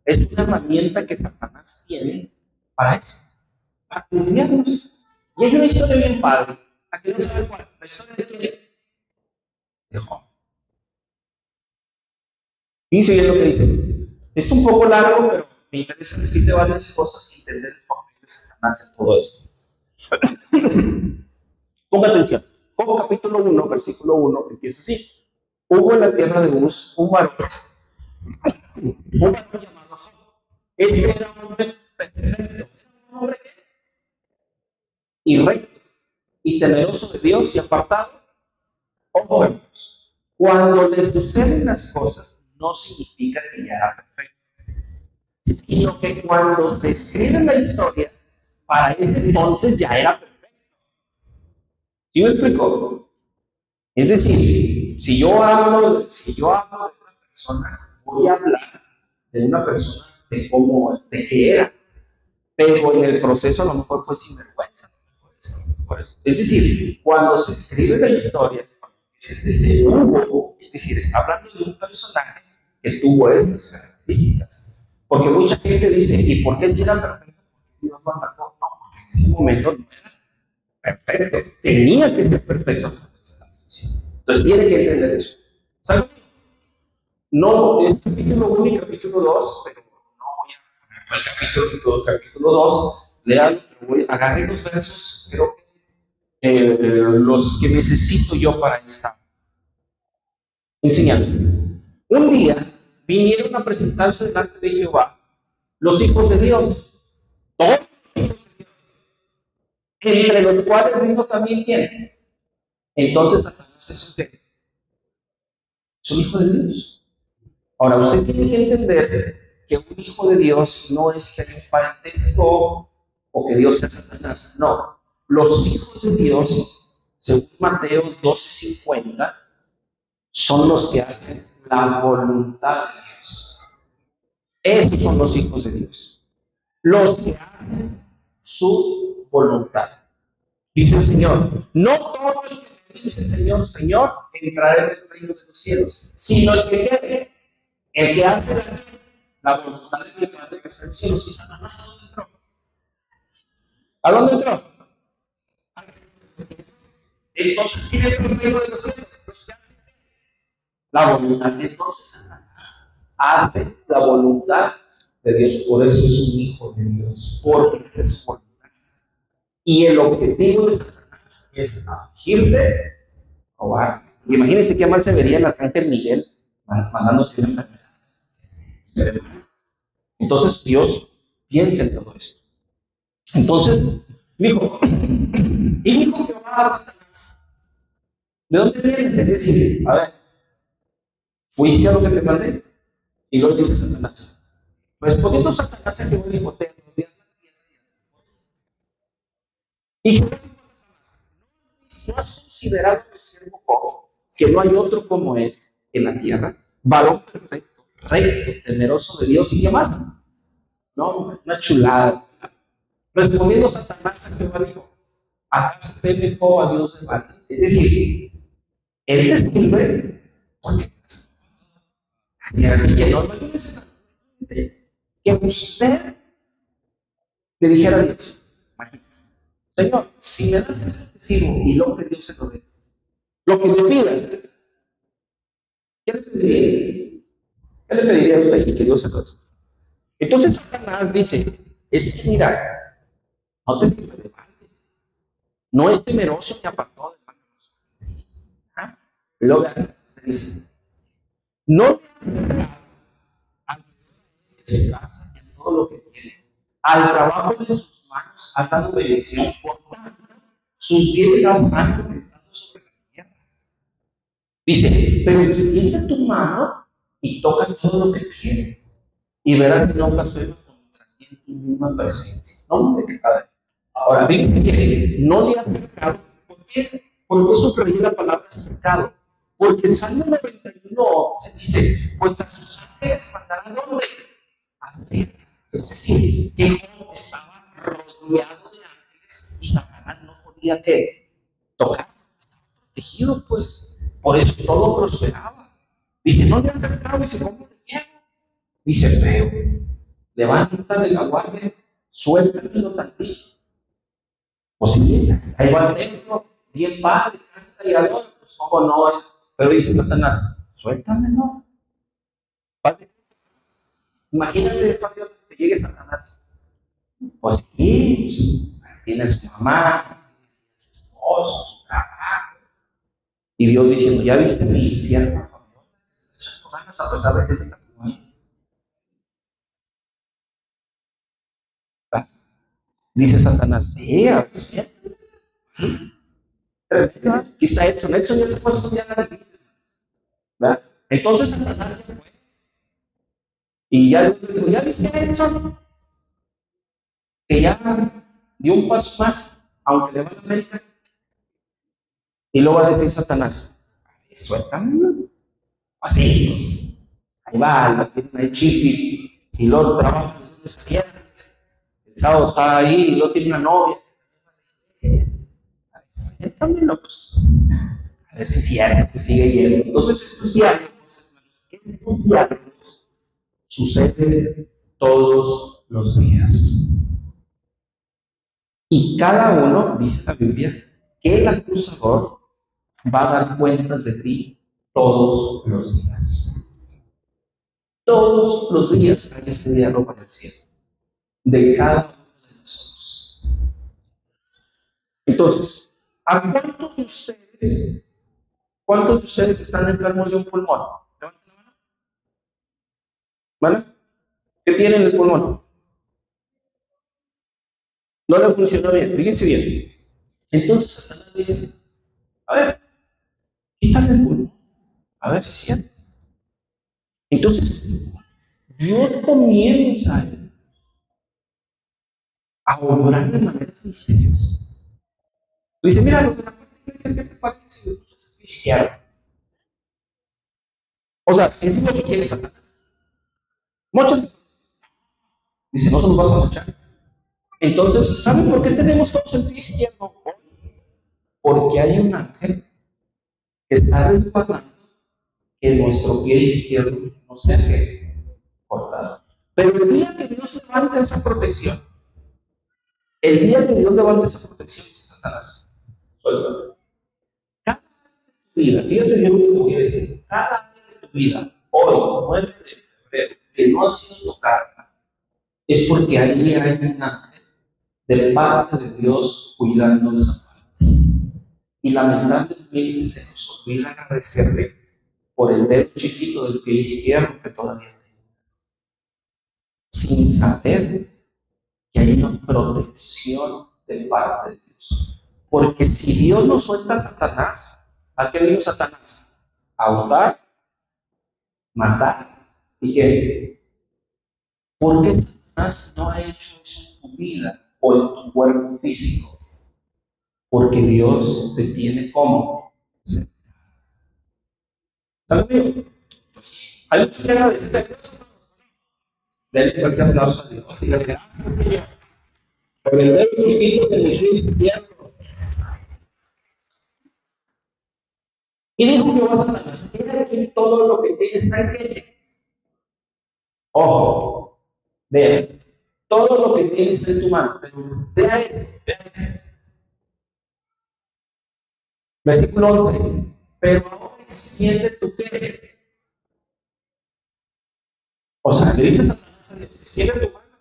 es una herramienta que Satanás tiene para eso, para desviarnos. Y hay una historia bien padre. ¿A que no sabe cuál? ¿La historia de quién? De Job. Fíjense bien lo que dice. Es un poco largo, pero me interesa decirte varias cosas y entender el papel de Satanás en todo esto. Ponga atención. Job capítulo 1, versículo 1, empieza así. Hubo en la tierra de Uz un varón llamado Job. Este era un hombre perfecto, un hombre y recto, y temeroso de Dios y apartado. Ojo, hermanos, cuando les suceden las cosas, no significa que ya era perfecto, sino que cuando se escribe la historia, para ese entonces ya era perfecto. ¿Sí me explico? Es decir, si yo hablo de una persona, voy a hablar de una persona de qué era, pero en el proceso a lo mejor fue sinvergüenza. Es decir, cuando se escribe la historia, se dice hubo, es decir, está hablando de un personaje que tuvo estas características. Porque mucha gente dice, ¿y por qué si era perfecto? Porque Dios lo atacó. No, porque en ese momento no era perfecto. Tenía que ser perfecto. Entonces tiene que entender eso. ¿Sabes? No, es capítulo 1 y capítulo 2, pero no voy a poner el capítulo 2. Lean, agarré los versos, creo que los que necesito yo para esta enseñanza. Un día vinieron a presentarse delante de Jehová los hijos de Dios, todos los hijos de Dios, entre los cuales vino también ¿quién? Entonces Satanás es un qué? Es un hijo de Dios. Ahora, usted tiene que entender que un hijo de Dios no es que haya un parentesco o que Dios sea Satanás. No. Los hijos de Dios, según Mateo 12:50, son los que hacen la voluntad de Dios. Esos son los hijos de Dios. Los que hacen su voluntad. Dice el Señor, no todo el que me dice Señor, Señor, entrará en el reino de los cielos, sino el que quiere. El que hace la voluntad de mi Padre que está en los cielos. ¿Y Satanás a dónde entró? ¿A dónde entró? Entonces, ¿quién entró en el reino de los cielos? Los que hacen la voluntad. Entonces, Satanás hace la voluntad de Dios. Por eso es un hijo de Dios. Porque esa es su voluntad. Y el objetivo de Satanás es afligirte, robar. Imagínense qué mal se vería el arcángel Miguel mandándote una enfermedad. Entonces Dios piensa en todo esto. Entonces dijo, y dijo Jehová a Satanás, ¿de dónde vienes? Es decir, a ver, ¿fuiste a lo que te mandé? Y luego dice Satanás. Respondiendo Satanás a Jehová dijo, te rodeas la tierra. Y Jehová dijo a Satanás, ¿no has considerado mi siervo Job, que no hay otro como él en la tierra? Varón perfecto, recto, temeroso de Dios, ¿y qué más? No, una chulada. Respondiendo Satanás a Jehová dijo, ¿acaso teme Job a Dios de balde? Es decir, él te escribe porque así que no, imagínense que usted le dijera a Dios, imagínense, Señor, si me das eso te sirvo y luego que Dios se lo dé. Lo que le pida, ¿qué le pediría? ¿Qué le pediría a usted y que Dios se lo dé? Entonces Satanás dice, es que mira, no te sirve de balde. No es temeroso ni apartado de manos. ¿Ah? Y luego dice, no le al de su casa en todo lo que tiene, al trabajo de sus manos ha dado bendición, por tanto, sus bienes han aumentado sobre la tierra. Dice, pero extiende tu mano y toca todo lo que quiere, y verás que no blasfemas contra ti en tu misma presencia. No me queda. Ahora, dice que no le has pecado. ¿Por qué? ¿Por qué subrayé la palabra pecado? Porque en Salmo 91 se dice, pues a sus ángeles mandará ¿dónde? Arriba. Es decir, que Job estaba rodeado de ángeles y Satanás no podía ¿qué? Tocar. Protegido, pues. Por eso todo prosperaba. Dice, no le acercaba y dice, ¿cómo le niego? Dice, feo, levanta de la guardia, suéltamelo tantito. Pues sí, ahí va adentro, bien padre, canta y adora, pues cómo no. Pero dice Satanás, suéltamelo. Padre, imagínate, Padre, que llegue Satanás. Pues sí, pues, tiene su mamá, su esposo, su trabajo. Y Dios diciendo, ya viste mi sierva, a pesar de que se capturó. Dice Satanás, sí, a ver, sí. Tremendo. Aquí está Edson. Edson ya se fue a estudiar la Biblia, ¿verdad? Entonces Satanás se fue. Y ya dijo, ¿ya viste a Edson? Que ya dio un paso más, aunque le va a la América. Y luego va a decir Satanás, suéltame. Así, pues, ahí va, la tienen ahí chipi. Y luego trabaja de lunes a viernes. El sábado está ahí y luego tiene una novia. Suéltamelo, pues. A ver si es cierto que sigue yendo. Entonces, estos diálogos suceden todos los días. Y cada uno, dice la Biblia, que el acusador va a dar cuentas de ti todos los días. Todos los días hay este diálogo en el cielo, de cada uno de nosotros. Entonces, ¿a cuántos de ustedes están enfermos de un pulmón? Levanten la mano. ¿Vale? ¿Qué tienen en el pulmón? No le funcionó bien, fíjense bien. Entonces Satanás dice, a ver, quítale el pulmón, a ver si es cierto. Entonces, Dios comienza a obrar de maneras misteriosas. Dice, mira, lo que la parte dice, ¿qué te parece si lo usas izquierdo? O sea, es lo que quiere Satanás. Muchos. Dice, no se nos vas a escuchar. Entonces, ¿saben por qué tenemos todos el pie izquierdo? Porque hay un ángel que está resguardando que nuestro pie izquierdo no sea cortado. Pero el día que Dios levanta esa protección, el día que Dios levanta esa protección, dice Satanás, suéltalo. Cada vida, fíjate bien lo que te voy a decir, cada área de tu vida, hoy, 9 de febrero, que no ha sido tocada, es porque ahí hay un ángel de parte de Dios cuidando esa parte. Y lamentablemente se nos olvida agradecerle por el dedo chiquito del pie izquierdo que todavía tengo, sin saber que hay una protección de parte de Dios. Porque si Dios no suelta a Satanás, ¿a qué vino Satanás? A hurtar, matar y qué. ¿Por qué Satanás no ha hecho eso en tu vida o en tu cuerpo físico? Porque Dios te tiene como. ¿Sabes bien? Hay mucho que agradecer a Dios. Denle cualquier aplauso a Dios. Por el dedo chiquito de mi pie izquierdo. Y dijo Jehová a Satanás, he aquí todo lo que tienes está en qué. Ojo, vean, todo lo que tienes en tu mano, pero vean. Versículo 11, pero ahora extiende tu qué. O sea, le dice Satanás a Dios, extiende tu mano.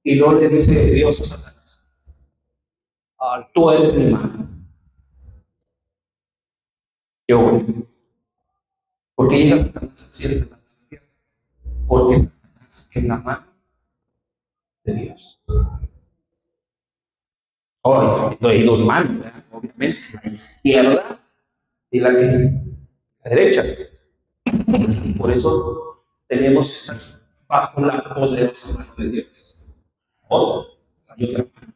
Y luego le dice Dios a Satanás, tú eres mi mano. Yo voy. ¿Por qué llega Satanás al cielo y a la tierra? Porque Satanás es la mano de Dios. Hay dos manos, ¿verdad? Obviamente, la izquierda y la derecha. Por eso tenemos que estar bajo la poderosa mano de Dios. Otra, hay otra mano.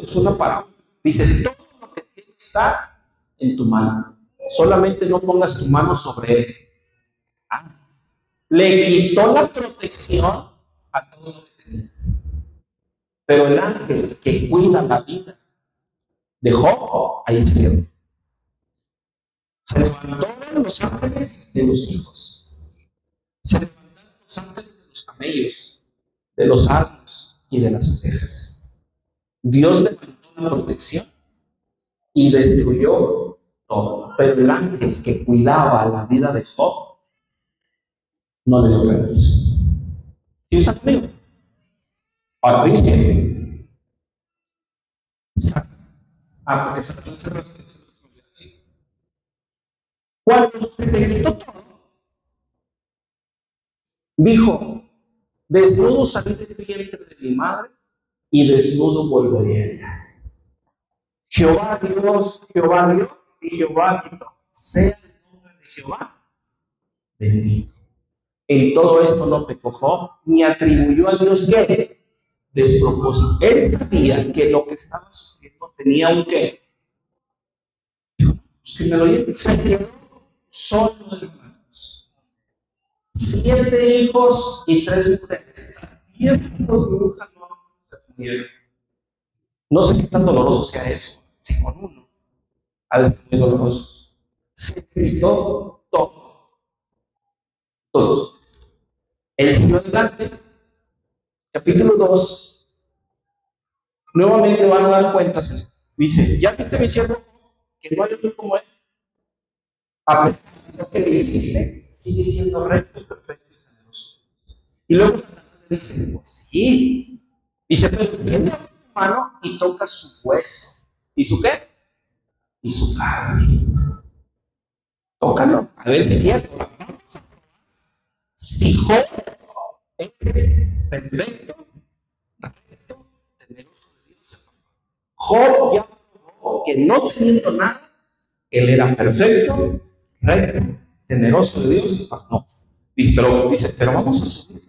Es una parábola. Dice, todo lo que tienes está en tu mano. Solamente no pongas tu mano sobre él. Le quitó la protección a todo lo que tenía. Pero el ángel que cuida la vida de Job, ahí se quedó. Se levantaron los ángeles de los hijos. Se levantaron los ángeles de los camellos, de los asnos y de las ovejas. Dios levantó la protección y destruyó todo. Pero el ángel que cuidaba la vida de Job no le dio permiso. ¿Sí está conmigo? Ahora dice, porque cuando se le quitó todo, dijo, desnudo salí del vientre de mi madre y desnudo volveré a ella. Jehová Dios, Jehová Dios y Jehová quitó. Sea el nombre de Jehová bendito. En todo esto no pecó Job, ni atribuyó a Dios que despropósito. Él sabía que lo que estaba sufriendo tenía un qué. Pues que me lo lleven. Se quedó solo, hermanos. 7 hijos y 3 mujeres. 10 hijos de brujas no se murieron. No sé qué tan doloroso sea eso. Si con uno ha de ser muy doloroso. Se quitó todo. Entonces, el siglo adelante, capítulo 2, nuevamente van a dar cuentas. Dice, ya viste mi siervo, que no hay otro como él. A pesar de lo que le hiciste, sigue siendo recto, perfecto y generoso. Y luego dice, pues sí. Dice, pero tiene tu mano y toca su hueso. ¿Y su qué? Y su carne. Tócalo. A ver si es cierto. Si Job es perfecto, recto, temeroso de Dios. Job ya probó que no teniendo nada, él era perfecto, recto, temeroso de Dios. No. Dice, pero vamos a subir.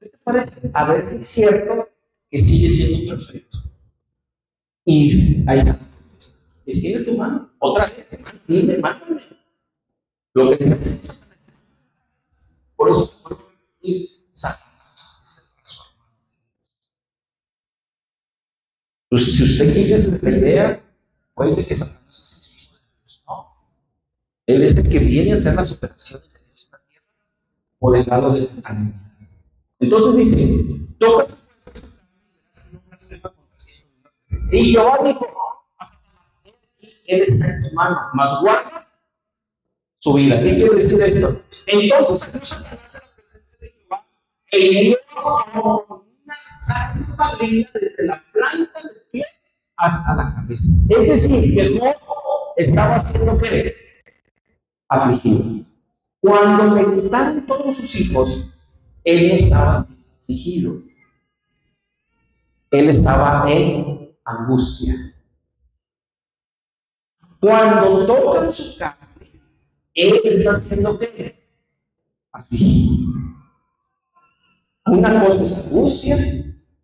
¿Qué te parece? A ver si es cierto que sigue siendo perfecto. Y ahí está. Extiende tu mano. Otra vez, dime, mándame. Lo que necesitas. Por eso, Satanás es el razón. Entonces, si usted quiere la idea, puede ser que Satanás es el hijo de Dios. No. Él es el que viene a hacer las operaciones de Dios en la tierra por el lado de la carne. Entonces dice, toca y Jehová dijo, él está en tu mano, mas guarda su vida. ¿Qué quiere decir esto? Entonces salió Satanás a la presencia de Jehová e hirió como una sarna maligna desde la planta del pie hasta la cabeza. Es decir, que Job estaba siendo ¿qué? Afligido. Cuando le quitaron todos sus hijos, él no estaba afligido. Él estaba en angustia. Cuando tocan su carne, él está haciendo ¿qué? Afligido. Una cosa es angustia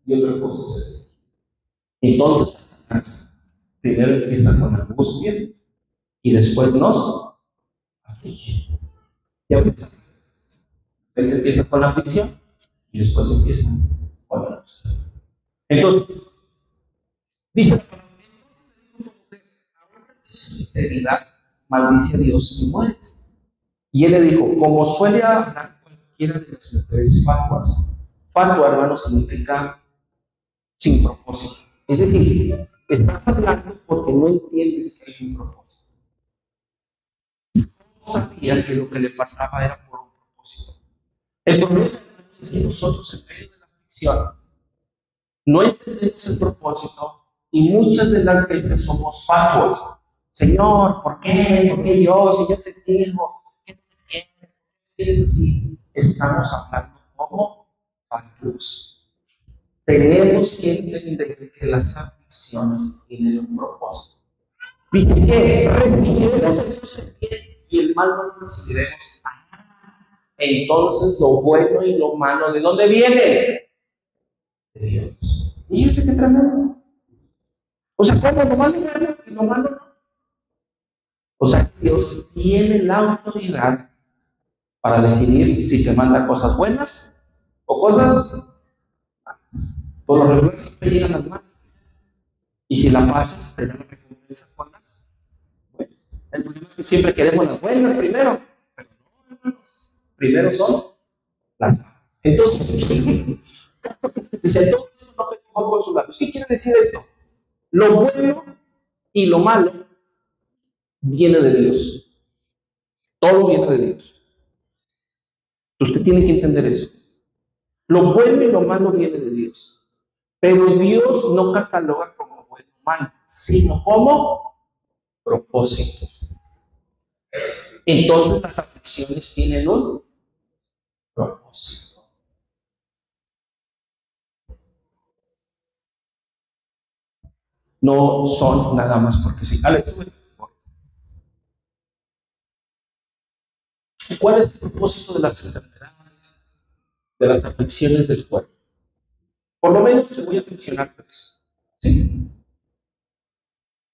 y otra cosa es afligido. Entonces, primero empieza con angustia y después nos aflige. Ya empieza. Él empieza con la aflicción y después empieza con la angustia. Entonces, dice, integridad, maldice a Dios y muere. Y él le dijo, como suele hablar cualquiera de las mujeres fatuas. Fatua, hermano, significa sin propósito. Es decir, estás hablando porque no entiendes que hay un propósito. No sabía que lo que le pasaba era por un propósito. El problema es que nosotros en medio de la aflicción no entendemos el propósito y muchas de las veces somos fatuos. Señor, ¿por qué? ¿Por qué yo? Si yo te sirvo, ¿qué es así? Estamos hablando como fatuos. Tenemos que entender que las aflicciones tienen un propósito. Dice que recibiremos a Dios el bien y el mal no lo recibiremos. Entonces lo bueno y lo malo, ¿de dónde viene? De Dios. Fíjese qué tremendo. O sea, ¿cómo? Lo malo bueno y lo malo no. O sea, Dios tiene la autoridad para decidir si te manda cosas buenas o cosas malas. Por lo regular siempre llegan las malas. Y si la pasas, te dan la recompensa con las buenas. El problema es que siempre queremos las buenas primero. Pero no, hermanos. Primero son las malas. Entonces, dice, todo esto no me pongo por sus labios. ¿Qué quiere decir esto? Lo bueno y lo malo viene de Dios. Todo viene de Dios. Usted tiene que entender eso. Lo bueno y lo malo viene de Dios. Pero Dios no cataloga como bueno o malo, sino como propósito. Entonces las aflicciones tienen un propósito. No son nada más porque sí. Alex, ¿cuál es el propósito de las enfermedades, de las aflicciones del cuerpo? Por lo menos te voy a mencionar tres. ¿Sí?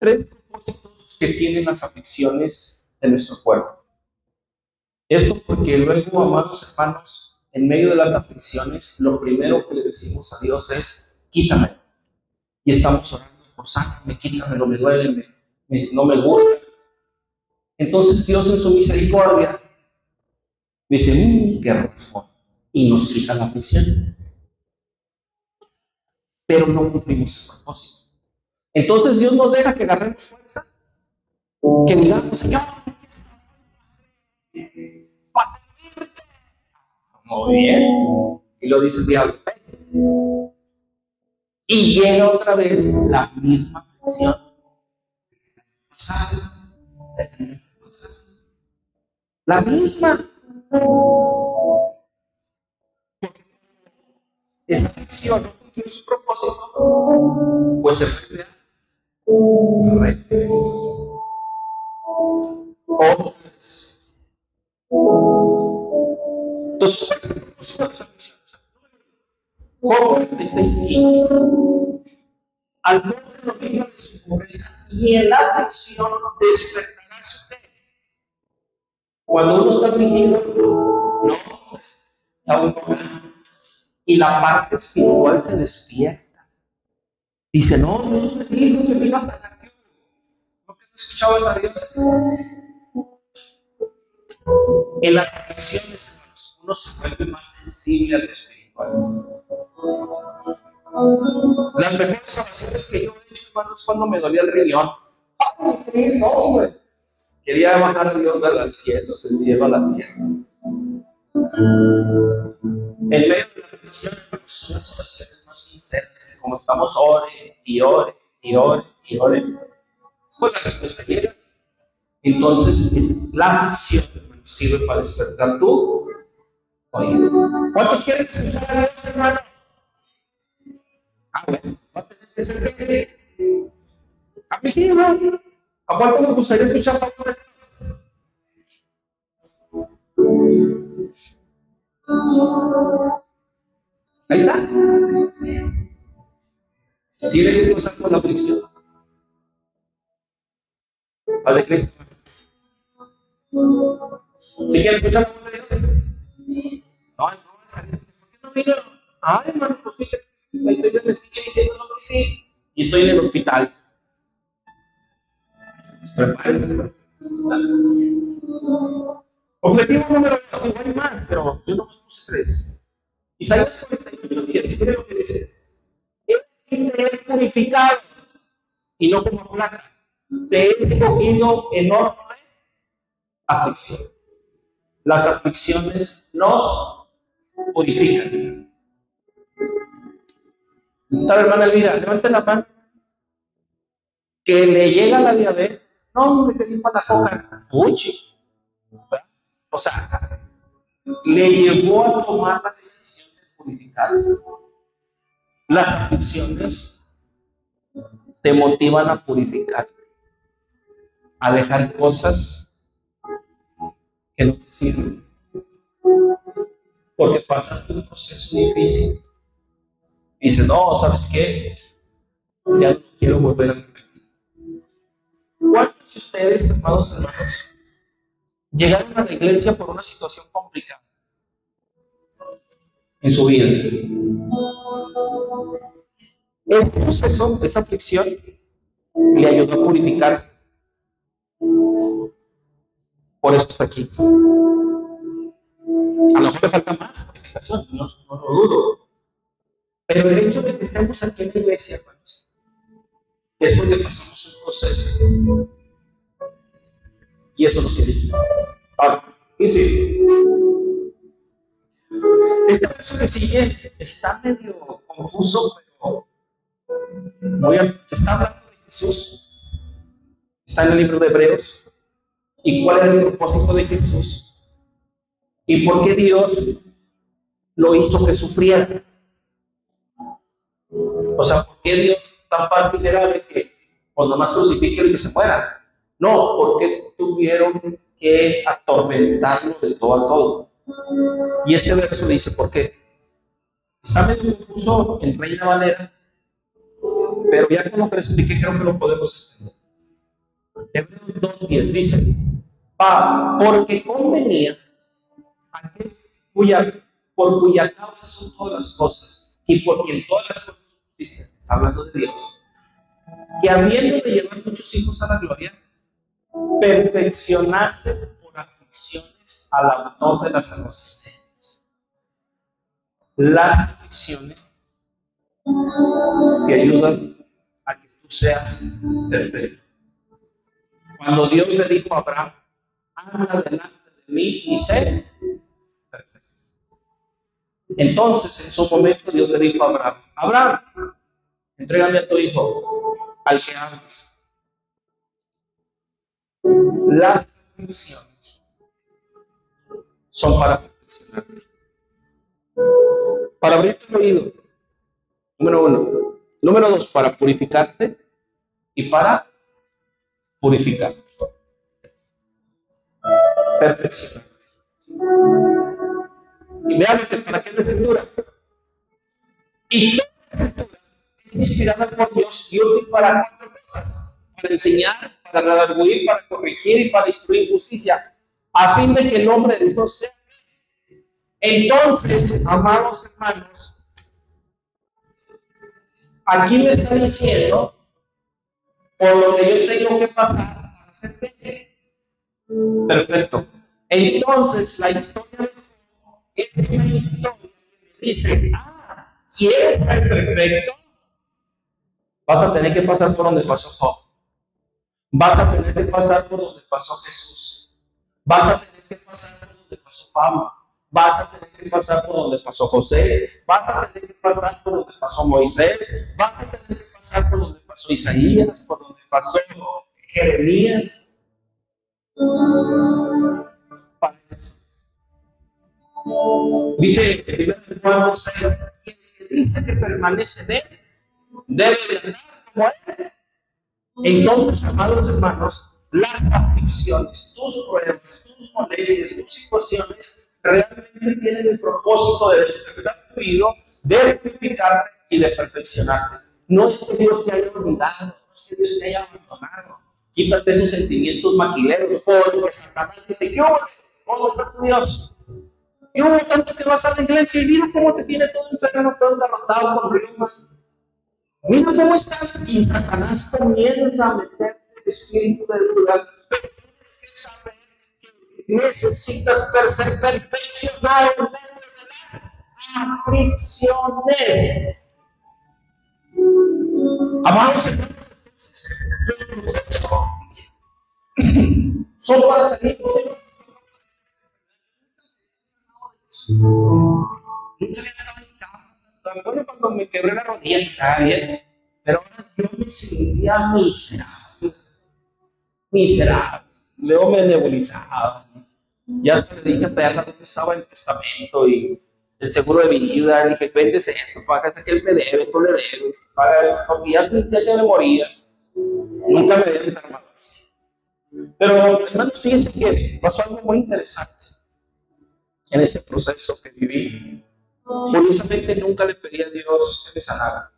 Tres propósitos que tienen las aflicciones de nuestro cuerpo. Esto porque luego, amados hermanos, en medio de las aflicciones, lo primero que le decimos a Dios es, quítame. Y estamos orando por sáname, quítamelo, me duele, no me gusta. Entonces Dios en su misericordia dice, qué razón, y nos quita la aflicción. Pero no cumplimos el propósito. Entonces Dios nos deja que agarremos fuerza, que digamos, Señor, para servirte. Muy bien. Y lo dice el diablo. Y llega otra vez la misma aflicción. La misma. Esa aflicción no cumplió su propósito, pues se vuelve otra vez. Entonces, ¿cuál es el propósito de esa aflicción? Job 46:15. Al pobre lo libra de su pobreza y en la aflicción despertará su fe. Cuando uno está afligido, no, está uno y la parte espiritual se despierta. Dice, no, Dios me dijo que me iba a sanar. ¿Por qué no escuchabas a Dios? En las aflicciones, hermanos, uno se vuelve más sensible a lo espiritual. Las mejores oraciones que yo he hecho, hermanos, cuando me dolía el riñón. ¡Ay, Cristo, hombre! Quería bajar a Dios del cielo a la tierra. En medio de la aflicción, hermanos, son las oraciones más sinceras. Como estamos, ore y ore y ore y ore. Pues la respuesta llega. Entonces, la aflicción, hermanos, sirve para despertar tu oído. ¿Cuántos quieren escuchar a Dios, hermano? Bueno, va a tener que ser gente afligida. ¿A cuánto nos gustaría escuchar la voz de Dios? Ahí está. Tiene que pasar por la aflicción. Alegría. ¿Sí quieren escuchar la voz de Dios? No, ¿por qué no vino? Ay, hermano, pues fíjate, estoy de metiche diciendo no que sí. Y estoy en el hospital. Prepárense, hermano. Objetivo número 2, igual hay más, pero yo no puse 3. Isaías 48:10, mire lo que dice. Te he purificado y no como plata. Te he escogido en orden de aflicción. Las aflicciones nos purifican. ¿Sabe, hermana Elvira? Levante la mano. Que le llega la diabetes. No, me quedé para la coca. Uchi. O sea, le llevó a tomar la decisión de purificarse. Las aflicciones te motivan a purificarte, a dejar cosas que no te sirven, porque pasaste un proceso difícil y dices, no, ¿sabes qué? Ya no quiero volver a mi pecado. ¿Cuántos de ustedes, amados hermanos, llegaron a la iglesia por una situación complicada en su vida? Este proceso, esa aflicción, le ayudó a purificarse. Por eso está aquí. A lo mejor le falta más purificación, no lo dudo. Pero el hecho de que estemos aquí en la iglesia, hermanos, es porque pasamos un proceso. Y eso nos indica. Ahora, dice, este verso que sigue está medio confuso, pero está hablando de Jesús. Está en el libro de Hebreos. ¿Y cuál era el propósito de Jesús? ¿Y por qué Dios lo hizo que sufriera? O sea, ¿por qué Dios tan fácil era de que pues nomás crucifiquen y que se muera? No, porque tuvieron que atormentarlo de todo a todo. Y este verso dice por qué. Está medio confuso en Reina Valera, pero ya como que lo expliqué, creo que lo podemos entender. Hebreos 2:10 dice, porque convenía aquel por cuya causa son todas las cosas, y por quien todas las cosas subsisten, hablando de Dios, que habiendo de llevar muchos hijos a la gloria, perfeccionarse por aflicciones al autor de la salvación. Las aflicciones te ayudan a que tú seas perfecto. Cuando Dios le dijo a Abraham, anda delante de mí y sé perfecto. Entonces, en su momento, Dios le dijo a Abraham, Abraham, entrégame a tu hijo, al que ames. Las aflicciones son para perfeccionarte. Para abrirte el oído, número 1. Número 2, para purificarte y para purificar. Perfeccionar. Y vean para qué es la escritura. Y toda la escritura es inspirada por Dios y útil para 4 cosas: para enseñar, para redarguir, para corregir y para instruir justicia, a fin de que el hombre de Dios sea. Entonces, amados hermanos, aquí me está diciendo por lo que yo tengo que pasar para ser perfecto. Perfecto. Entonces, la historia es una historia que me dice, ¿quieres ser perfecto? Vas a tener que pasar por donde pasó Job. Vas a tener que pasar por donde pasó Jesús. Vas a tener que pasar por donde pasó Pablo. Vas a tener que pasar por donde pasó José. Vas a tener que pasar por donde pasó Moisés. Vas a tener que pasar por donde pasó Isaías, por donde pasó Jeremías. Dice en Juan 6, quien dice que permanece en él, debe de andar como él. Entonces, amados hermanos, las aflicciones, tus pruebas, tus molestias, tus situaciones, realmente tienen el propósito de despertar tu oído, de purificarte y de perfeccionarte. No es que Dios te haya olvidado, no es que Dios te haya abandonado. Quítate esos sentimientos maquileros, porque Satanás dice, ¿cómo está tu Dios? Y hubo tanto que vas a la iglesia y mira cómo te tiene todo enfermo, todo derrotado con reumas. Mira cómo estás. Y Satanás comienza a meterte el espíritu del lugar. Pero tienes que saber que necesitas ser perfeccionado en medio de las aflicciones. Amados hermanos, son para salir por nunca había estado en cama. Bueno, cuando me quebré la rodilla estaba bien, pero ahora yo me sentía miserable. Luego me nebulizaba. Ya hasta le dije a Perla dónde estaba el testamento y el seguro de vida. Le dije, vendes esto, paga hasta que él me debe, tú le debes. Porque ya sentía que me moría. Nunca me había enfermado así. Pero, hermanos, fíjense que pasó algo muy interesante en este proceso que viví. Curiosamente, nunca le pedí a Dios que me sanara.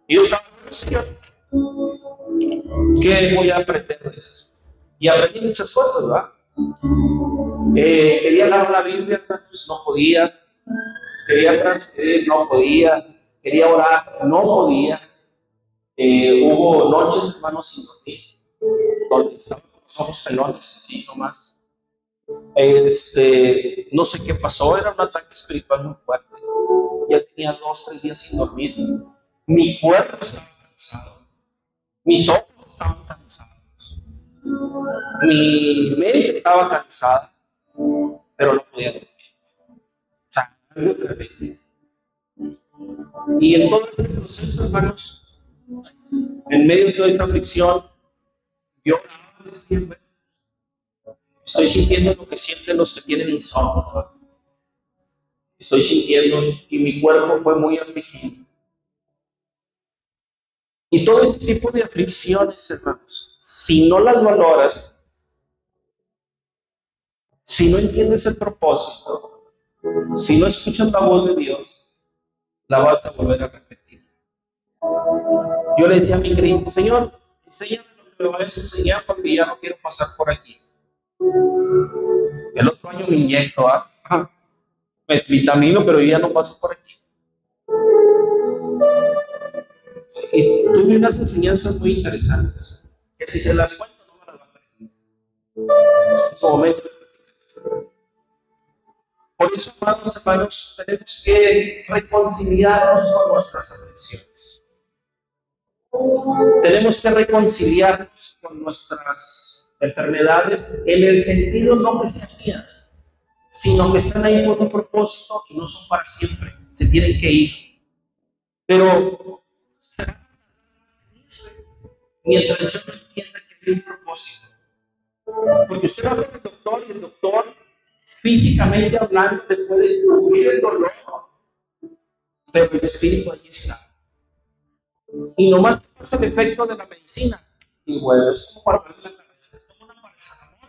Y yo estaba con el Señor. ¿Qué voy a aprender de esto? Y aprendí muchas cosas, ¿verdad? Quería agarrar la Biblia, pues no podía. Quería transcribir, no podía. Quería orar, no podía. Hubo noches, hermanos, sin dormir, donde estaban con los ojos pelones, así nomás. No sé qué pasó, era un ataque espiritual muy fuerte. Ya tenía 2, 3 días sin dormir. Mi cuerpo estaba cansado. Mis ojos estaban cansados. Mi mente estaba cansada, pero no podía dormir. O sea, algo tremendo. Y en todo este proceso, hermanos, en medio de toda esta aflicción, yo estoy sintiendo lo que sienten los que tienen insomnio. Estoy sintiendo, y mi cuerpo fue muy afligido. Y todo este tipo de aflicciones, hermanos, si no las valoras, si no entiendes el propósito, si no escuchas la voz de Dios, la vas a volver a repetir. Yo le decía a mi Cristo, Señor, enséñame lo que me vayas a enseñar porque ya no quiero pasar por aquí. El otro año me inyecto vitamina, pero yo ya no paso por aquí. Y tuve unas enseñanzas muy interesantes, que si se las cuento no me las van a aprender. En este momento. Por eso, amados hermanos, tenemos que reconciliarnos con nuestras aflicciones. Tenemos que reconciliarnos con nuestras enfermedades en el sentido no que sean mías, sino que están ahí por un propósito y no son para siempre, se tienen que ir. Pero mientras yo no entienda que hay un propósito, porque usted va a ver al doctor y el doctor físicamente hablando le puede cubrir el dolor, pero el espíritu allí está. Y nomás pasa el efecto de la medicina. Y bueno, es como para darle la cabeza, toma una paracetamol,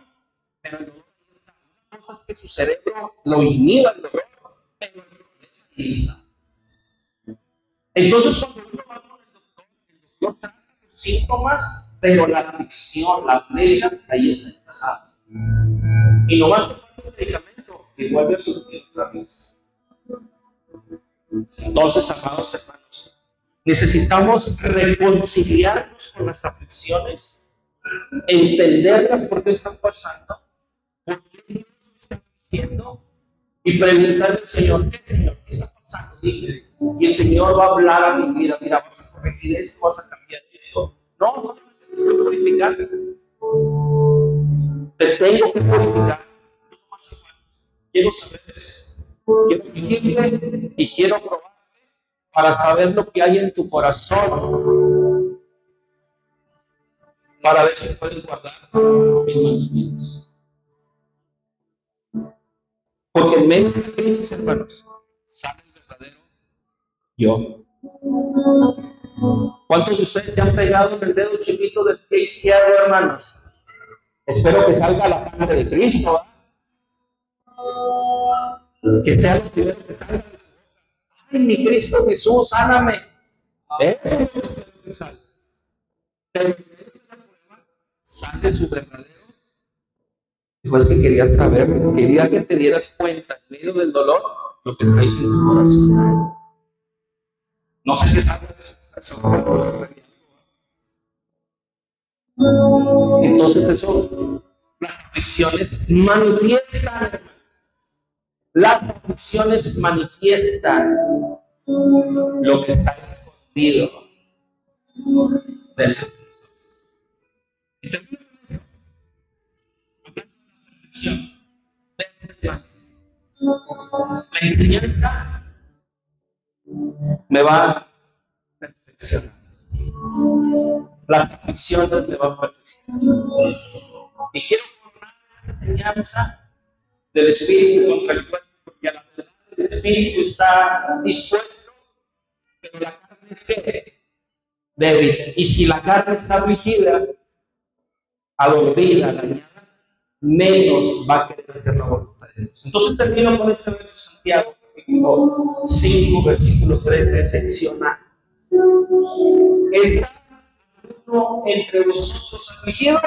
pero el dolor está. Cosas que su cerebro lo inhiba el dolor, pero el problema ahí está. Entonces, cuando uno va con el doctor trata los síntomas, pero la aflicción, la flecha, ahí está encajada. Y nomás que pasa el medicamento y vuelve a surgir otra vez. Entonces, amados hermanos, necesitamos reconciliarnos con las aflicciones, entenderlas por qué están pasando, por qué Dios está afligiendo, y preguntarle al Señor, ¿qué está pasando? Y el Señor va a hablar a mi vida, mira, vas a corregir esto, vas a cambiar esto. No, te tengo que purificar. Te tengo que purificar. Quiero saber eso. Quiero vigilarte y quiero probarte para saber lo que hay en tu corazón, para ver si puedes guardar mis mandamientos. Porque en medio de la crisis, hermanos, sale el verdadero yo. ¿Cuántos de ustedes se han pegado en el dedo chiquito del pie izquierdo, hermanos? Espero que salga la sangre de Cristo, que sea lo primero que salga de su boca. Ay, mi Cristo Jesús, sáname. Espero que salga. Pero en medio de la prueba sale su verdadero. Dijo, es que quería saber, quería que te dieras cuenta en medio del dolor lo que traes en tu corazón. No sé qué salga de su corazón. Entonces eso, las aflicciones manifiestan, hermanos. Las aflicciones manifiestan lo que está escondido dentro. Y también la enseñanza me va a perfeccionar. Las aflicciones me van a perfeccionar. Y quiero formar esta enseñanza del espíritu contra el cuerpo, porque a la verdad el espíritu está dispuesto, pero la carne es que débil. Y si la carne está afligida, adolorida, dañada, menos va a querer hacer la voluntad de Dios. Entonces termino con este verso de Santiago, capítulo 5, versículo 13, sección A. Esta alguno entre vosotros afligido?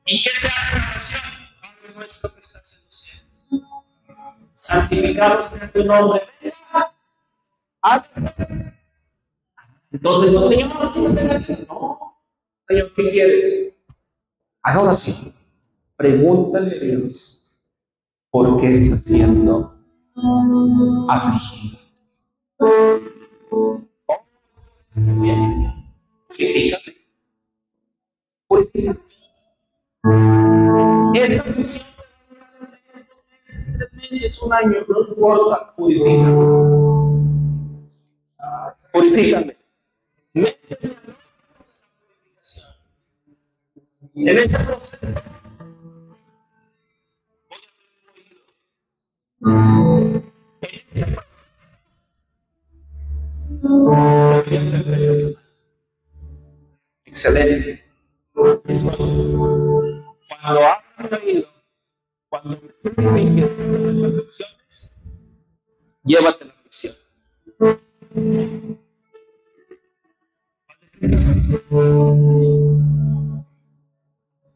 ¿Y qué se hace en la oración? Padre nuestro que estás en los cielos, santificado sea tu nombre. Entonces, no, Señor, no, Señor, ¿qué quieres? Haga oración. Pregúntale a Dios por qué está siendo afligido. Bien, purifícate. Purifícate. Esta función de 3 meses, 1 año, no importa, purifícate. Purifícame. En este proceso excelente. Cuando has oído, cuando purifiques las perfecciones, llévate la aflicción.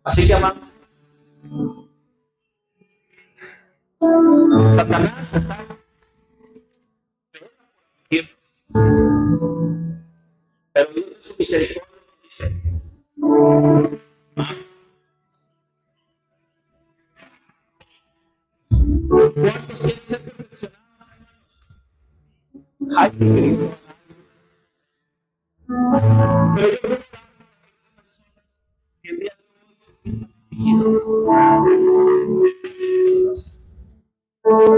Así que, amados, Satanás está pero Dios en su misericordia dice: ¿cuántos quieren ser perfeccionados? Ay, Cristo. Pero yo creo que el día de hoy se sienten afligidos.